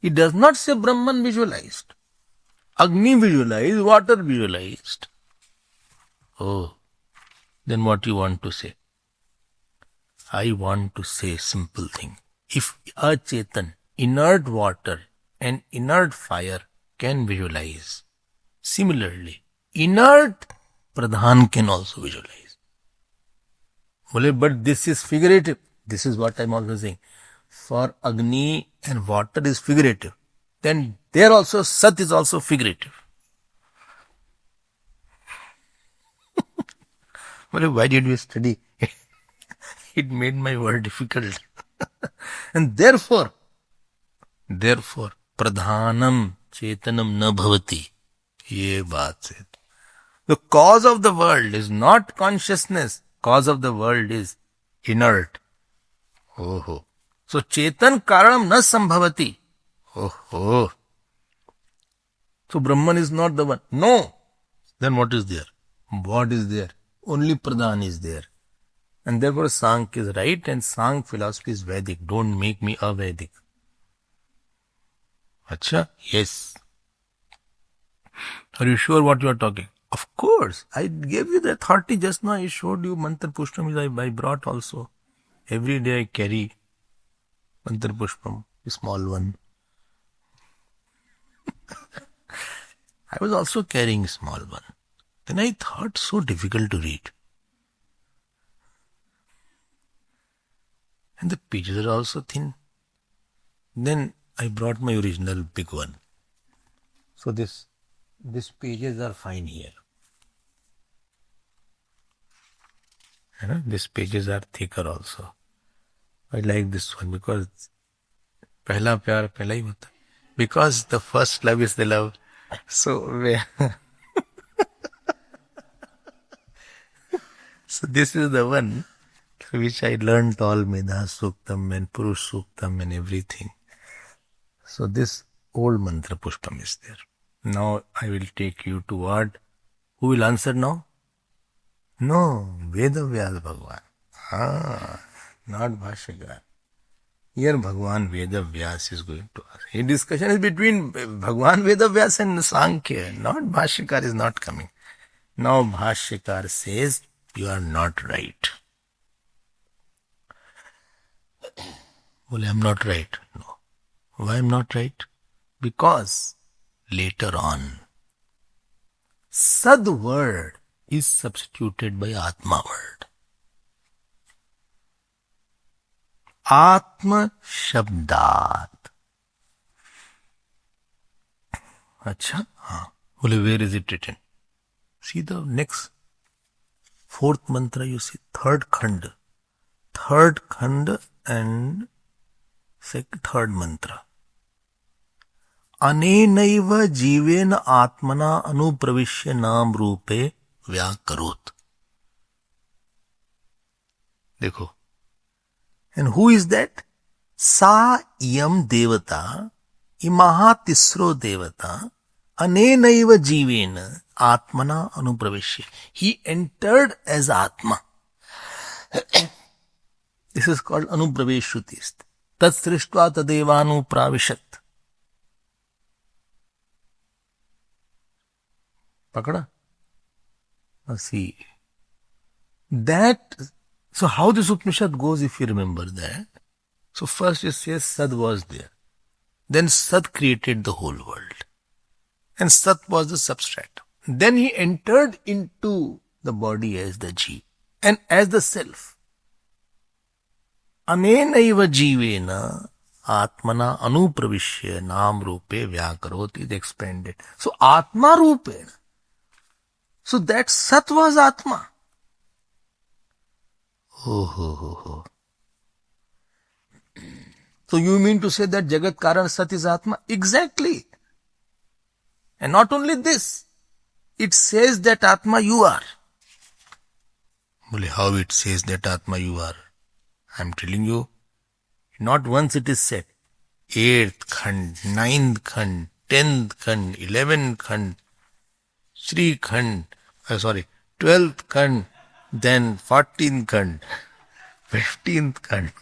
It does not say Brahman visualized. Agni visualized. Water visualized. Oh. Then what you want to say? I want to say simple thing. If a Chetan, inert water and inert fire can visualize, similarly, inert Pradhan can also visualize. But this is figurative. This is what I am also saying. For Agni and water is figurative. Then there also Sat is also figurative. Why did we study? It made my word difficult. And therefore, Pradhanam Chetanam na bhavati. Ye baat se. The cause of the world is not consciousness. Cause of the world is inert. Oh. So Chetan karanam na sambhavati. Oh. So Brahman is not the one. No. Then what is there? What is there? Only Pradhan is there. And therefore Sankhya is right and Sankhya philosophy is Vedic. Don't make me a-Vedic. Acha? Yes. Are you sure what you are talking? Of course. I gave you the authority just now. I showed you Mantra Pushpam. I brought also. Every day I carry Mantra Pushpam, a small one. I was also carrying a small one. Then I thought so difficult to read. And the pages are also thin. Then I brought my original big one. So these pages are fine here. These pages are thicker also. I like this one because पहला प्यार पहला ही होता. Because the first love is the love. So so this is the one which I learned all Medha Suktam and Purush Suktam and everything. So this old mantra Pushpam is there. Now I will take you to what? Who will answer now? No, Vedavyas Bhagwan. Not Bhashyakar. Here Bhagwan Vedavyas is going to ask. A discussion is between Bhagwan Vedavyas and Sankhya. Not Bhashyakar is not coming. Now Bhashyakar says, you are not right. Well, I am not right. No. Why I am not right? Because later on, Sad word is substituted by Atma word. Atma Shabdat. Acha? Well, where is it written? See the next fourth mantra, you see third khand. Third khand and third mantra. Anenaiva jivena atmana anupravishya naam रूपे व्याकरोत. देखो. And who is that? Sa iyam devata, imaha tisro devata, anenaiva jivena atmana anupravishya. He entered as Atma. This is called anupraveshruti. Tat srishtva tadevanu pravishat. Pakada? Now see. That, so how this Upanishad goes, if you remember that. So first it says Sad was there. Then Sat created the whole world. And Sat was the substratum. Then he entered into the body as the Jeev and as the self. Anenaiva jivena atmana anupravishya naam rupe vyakarot is expanded. So Atma rupena. So that Sat was Atma. Oh. So you mean to say that Jagat Karan Sat is Atma? Exactly. And not only this, it says that Atma you are. Well, how it says that Atma you are? I am telling you, not once it is said. 8th Khand, 9th Khand, 10th Khand, 11th Khand, 12th Khand, then 14th Khand, 15th Khand.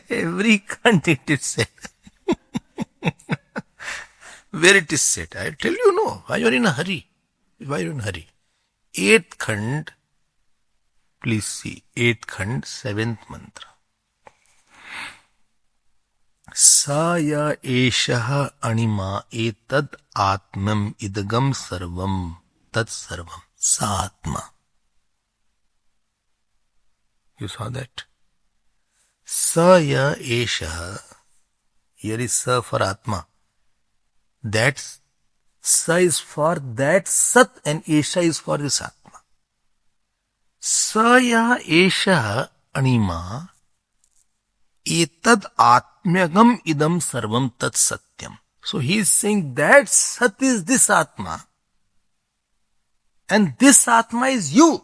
Every Khand it is said. Where it is said, I tell you no. Why you are in a hurry? Why are you in a hurry? 8th Khand, please see, 8th Khand, 7th mantra. Sa ya eshaha anima etad atmam idagam sarvam tat sarvam sa atma. You saw that? Sa ya eshaha. Here is Sa for Atma. That Sa is for that Sat and Esha is for this Atma. Sa ya eshaha anima etad atmyagam idam sarvam tat satyam. So he is saying that Sat is this Atma and this Atma is you.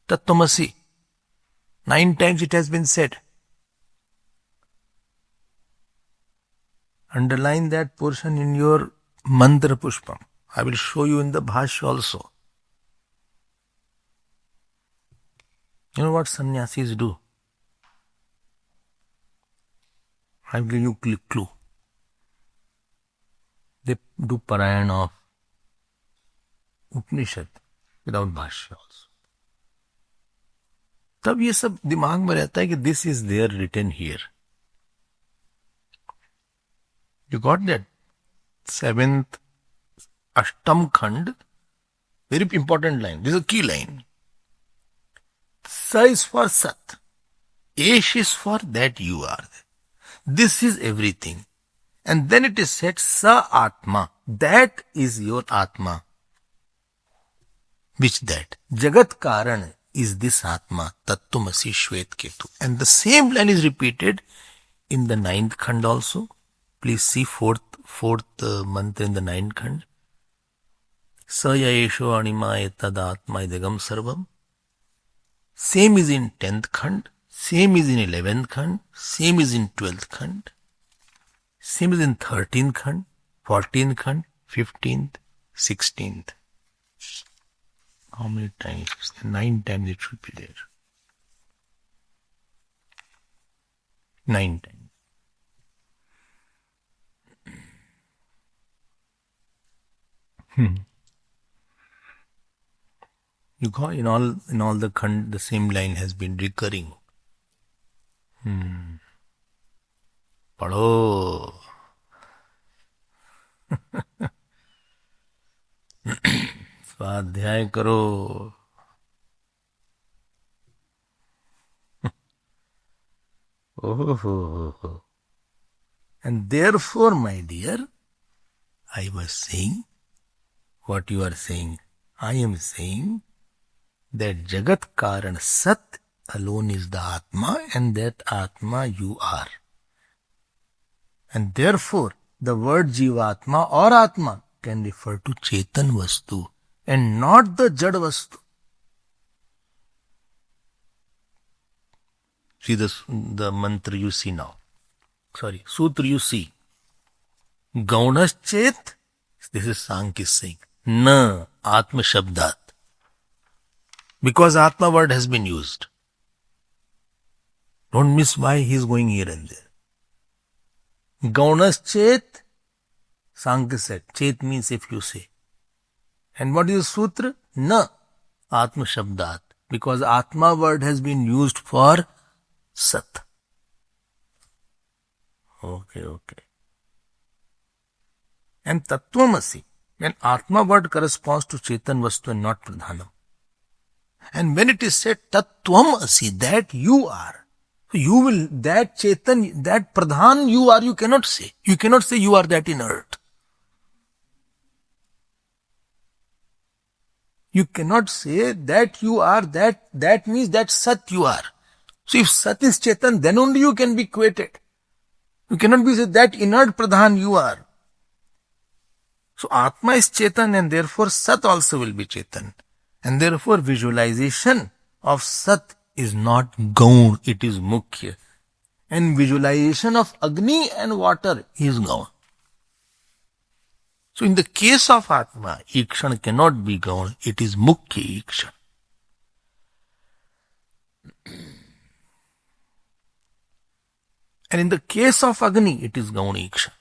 Tattvamasi. 9 times it has been said. Underline that portion in your mantra pushpam. I will show you in the bhashya also. You know what sannyasis do? I will give you a clue. They do parayana of Upanishad without bhashya also. तब ये सब दिमाग में रहता है कि this is there written here. You got that? 7th Ashtam Khand, very important line. This is a key line. Sa is for Sat. Esh is for that you are. This is everything. And then it is said, Sa Atma. That is your Atma. Which that? Jagat Karan is this Atma. Tattvamasi Shvet Ketu. And the same line is repeated in the 9th Khand also. Please see fourth mantra in the 9th Khand. Sa Yaesho Anima Etad Idagam Sarvam. Same is in 10th Khand. Same is in 11th Khand. Same is in 12th Khand. Same is in 13th Khand, 14th Khand, 15th, 16th. How many times? 9 times it should be there. 9 times. You go in all the khand, the same line has been recurring. पढ़ो. स्वाध्याय करो. Oh. And therefore, my dear, I was saying what you are saying. I am saying that Jagat Karan Sat alone is the Atma, and that Atma you are. And therefore, the word Jivatma or Atma can refer to Chetan Vastu and not the Jad Vastu. See the mantra you see now. Sorry, sutra you see. Gaunas Chet, this is Sankhya saying, Na Atma Shabdat. Because Atma word has been used. Don't miss why he is going here and there. Gaunas Chet, Sankhya said. Chet means if you say. And what is the sutra? Na Atma Shabdat. Because Atma word has been used for Sat. Okay. And Tattvamasi, when Atma word corresponds to Chetan Vastu and not Pradhanam. And when it is said Tattvamasi, that you are, you will, that Chetan, that Pradhan you are, you cannot say. You cannot say you are that inert. You cannot say that you are that means that Sat you are. So if Sat is Chetan, then only you can be equated. You cannot be said that inert Pradhan you are. So Atma is Chetan and therefore Sat also will be Chetan. And therefore visualization of Sat is not Gaun, it is Mukhya. And visualization of Agni and water is Gaun. So in the case of Atma, Ikshan cannot be Gaun, it is Mukhya Ikshan. And in the case of Agni, it is Gaun Ikshan.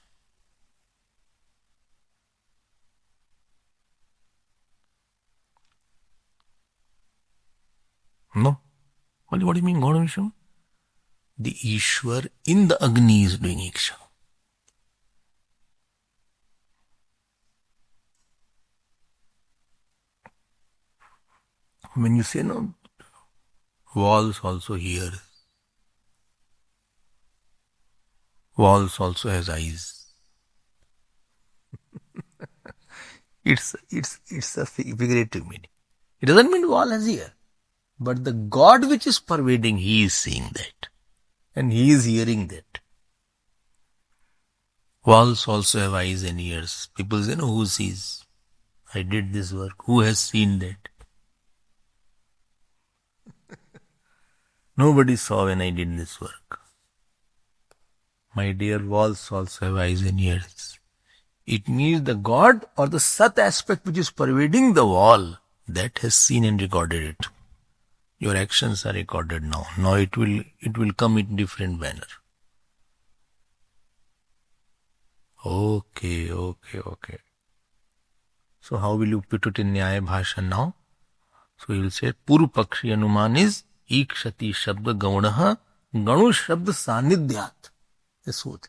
No? What do you mean Gaun Ikshan? The Ishwar in the Agni is doing Ikshan. When you say no, walls also hear. Walls also has eyes. It's a figurative meaning. It doesn't mean wall has ear. But the God which is pervading, he is seeing that. And he is hearing that. Walls also have eyes and ears. People say, no, who sees? I did this work. Who has seen that? Nobody saw when I did this work. My dear, walls also have eyes and ears. It means the God or the Sat aspect which is pervading the wall, that has seen and recorded it. Your actions are recorded now. Now it will come in different manner. Okay. So how will you put it in Nyaya Bhasha now? So you will say, Purva Pakshi Anuman is Ikshati Shabda Gaunaha Ganu Shabda Sanidhyat. This would.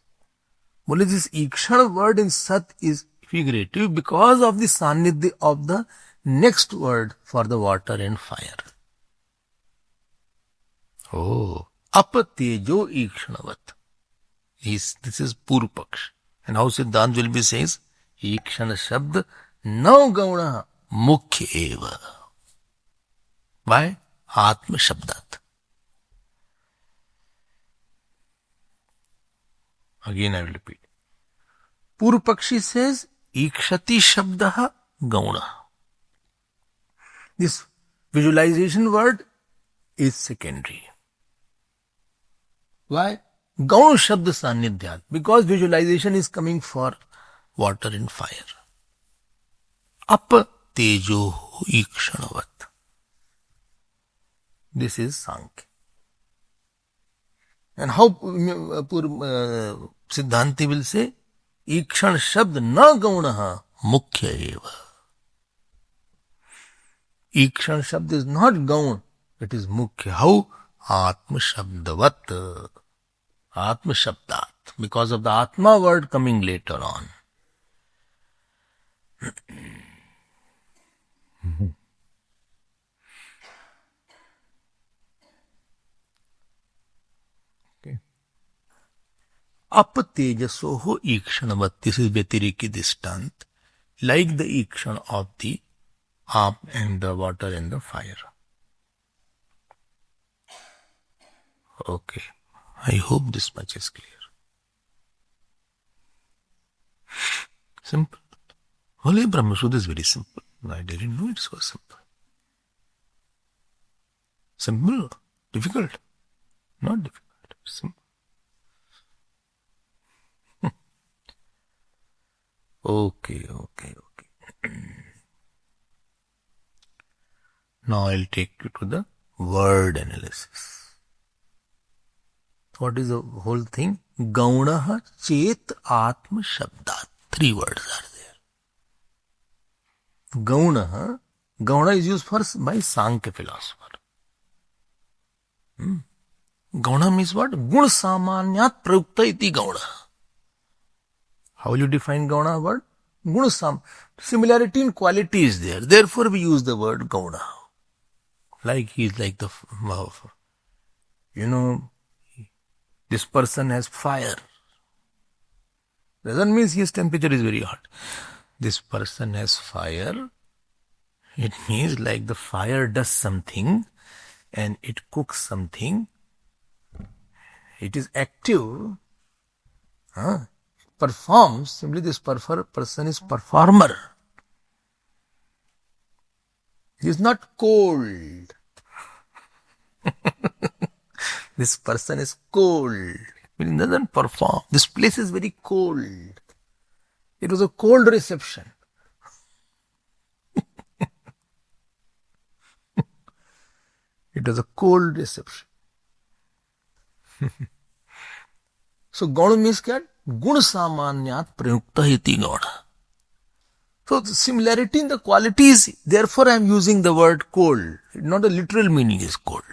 Well, this Ikshan word in Sat is figurative because of the Sanidhya of the next word for the water and fire. Oh, Apatejo Ikshanavat. This is Purva Paksh. And how Siddhant will be says, Ikshana Shabd no gauna mukhya eva. Why? Atma Shabdat. Again I will repeat. Purva Pakshi says, Ikshati Shabdaha gauna. This visualization word is secondary. Why? Gaun Shabd Sannidhyat. Because visualization is coming for water and fire. Ap Tejo Ikshanavat. This is Sankhya. And how Siddhanti will say, Ikshan Shabd na gaunaha mukhya eva. Ikshan Shabd is not gaun, it is mukhya. How? Atma Shabdavat. Atma Shabdat. Because of the Atma word coming later on. Okay. Ap tejasoho ikshanavat. This is Vyatiriki Distant. Like the ikshan of the up and the water and the fire. Okay. I hope this much is clear. Simple. Holy Brahma Sudha is very simple. I didn't know it was simple. Simple? Difficult? Not difficult. Simple. Okay. Now I'll take you to the word analysis. What is the whole thing? Gaunaha Chet Atma Shabdat. 3 words are there. Gaunaha. Gauna is used by Sankhya philosopher. Gauna means what? Gun samanyat prayukta iti gauna. How will you define gauna word? Gun sam. Similarity in quality is there. Therefore we use the word gauna. Like he is like the, this person has fire. Doesn't mean his temperature is very hot. This person has fire. It means like the fire does something and it cooks something. It is active. Performs. Simply this person is performer. He is not cold. This person is cold. He doesn't perform. This place is very cold. It was a cold reception. It was a cold reception. So, gauna means what? Gun samanyat prayukta iti gauna. So, the similarity in the qualities, therefore I am using the word cold. Not the literal meaning is cold.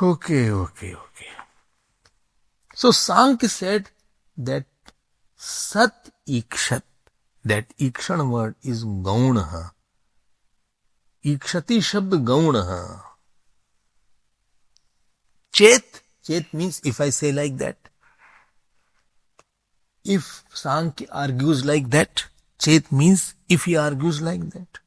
Okay. So, Sankhya said that Sat Ikshat, that Ikshan word is Gaunaha. Ikshati Shabd Gaunaha. Chet means if I say like that. If Sankhya argues like that, Chet means if he argues like that.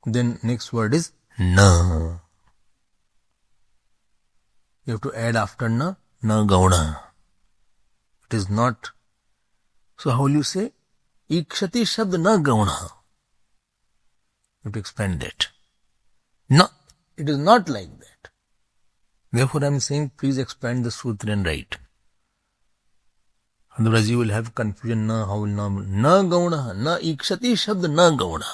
Then next word is Na. You have to add after Na gauna. It is not. So how will you say? Ikshati Shabd na gauna. You have to expand that. No, it is not like that. Therefore I am saying please expand the sutra and write. Otherwise you will have confusion. Na, how will na gauna, na ikshati Shabd na gauna.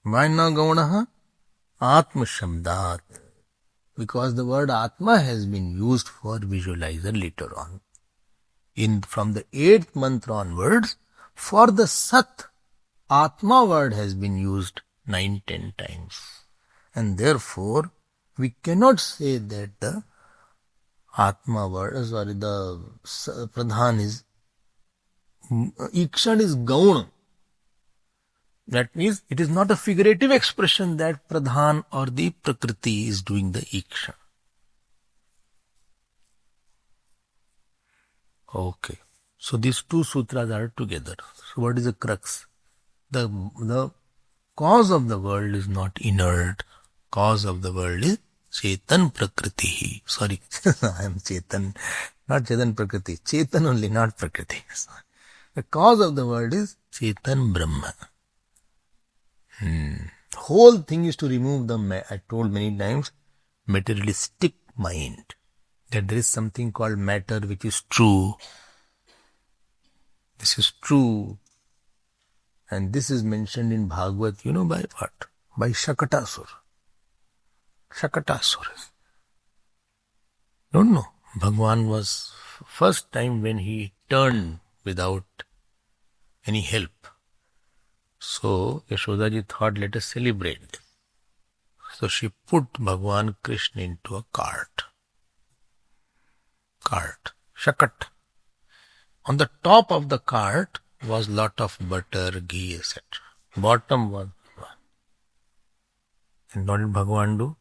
Why na gauna? Atma Shabdat. Because the word Atma has been used for visualizer later on. From the 8th mantra onwards, for the Sat, Atma word has been used 9-10 times. And therefore, we cannot say that the Atma word, the Pradhan is, Ikshan is Gauna. That means it is not a figurative expression that Pradhan or the Prakriti is doing the Iksha. Okay. So these two sutras are together. So what is the crux? The cause of the world is not inert. Cause of the world is Chetan Prakriti. Sorry, I am Chetan. Not Chetan Prakriti. Chetan only, not Prakriti. The cause of the world is Chetan Brahma. Whole thing is to remove the, I told many times, materialistic mind. That there is something called matter which is true. This is true. And this is mentioned in Bhagavad, you know by what? By Shakatasura. Shakatasura. Don't know. Bhagwan was first time when he turned without any help. So Yashodaji thought, let us celebrate. So she put Bhagwan Krishna into a cart. Shakat. On the top of the cart was lot of butter, ghee, etc. Bottom was one. And what did Bhagwan do?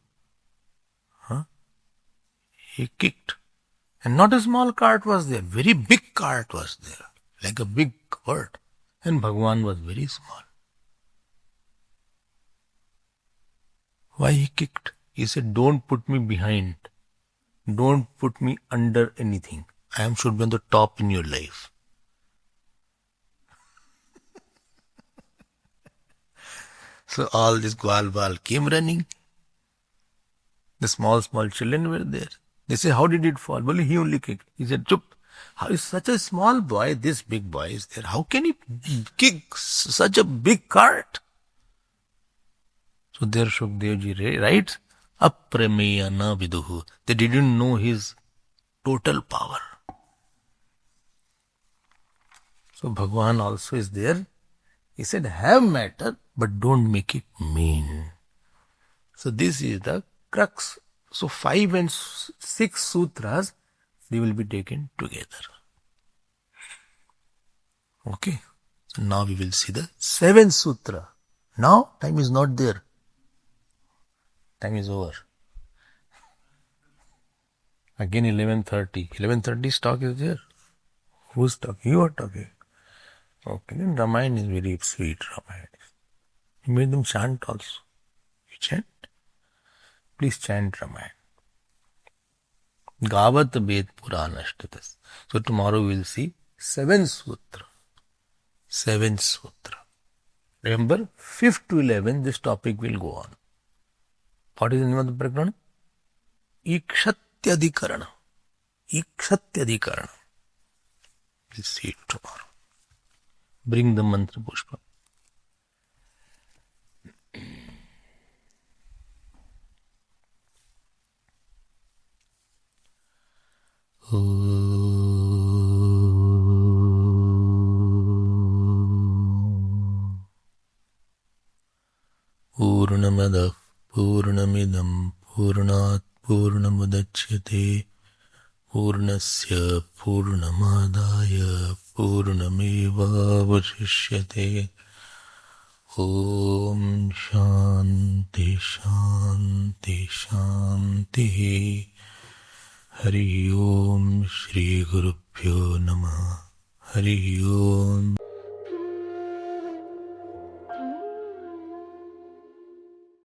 He kicked. And not a small cart was there, very big cart was there, like a big bird. And Bhagwan was very small. Why he kicked? He said, don't put me behind. Don't put me under anything. I should be on the top in your life. So all this Gwal came running. The small children were there. They say, how did it fall? Well, he only kicked. He said, Chup. How is such a small boy, this big boy is there? How can he kick such a big cart? So there Shukdevji writes, Aprameya na viduhu. They didn't know his total power. So Bhagwan also is there. He said, have matter, but don't make it mean. So this is the crux. So 5 and 6 sutras, they will be taken together. Okay. So now we will see the 7th sutra. Now time is not there. Time is over. Again 11:30. 11:30 talk is there. Who's talking? You are talking. Okay. Then Ramayana is very sweet. Ramayana. You made them chant also. You chant? Please chant Ramayana. Gavat Ved Puranashtatas. So tomorrow we will see 7th sutra. 7th sutra. Remember, 5th to 11th, this topic will go on. What is the name of the background? Ikshatyadhikarana. Ikshatyadhikarana. We'll see it tomorrow. Bring the mantra pushpa. Purnamadav Purnamidam Purnat Purnamudachyate Purnasya Purnamadaya Purnameva Vashishyate. Om Shanti Shanti Shanti. Hari Om Shri Gurubhyo Namah. Hari Om.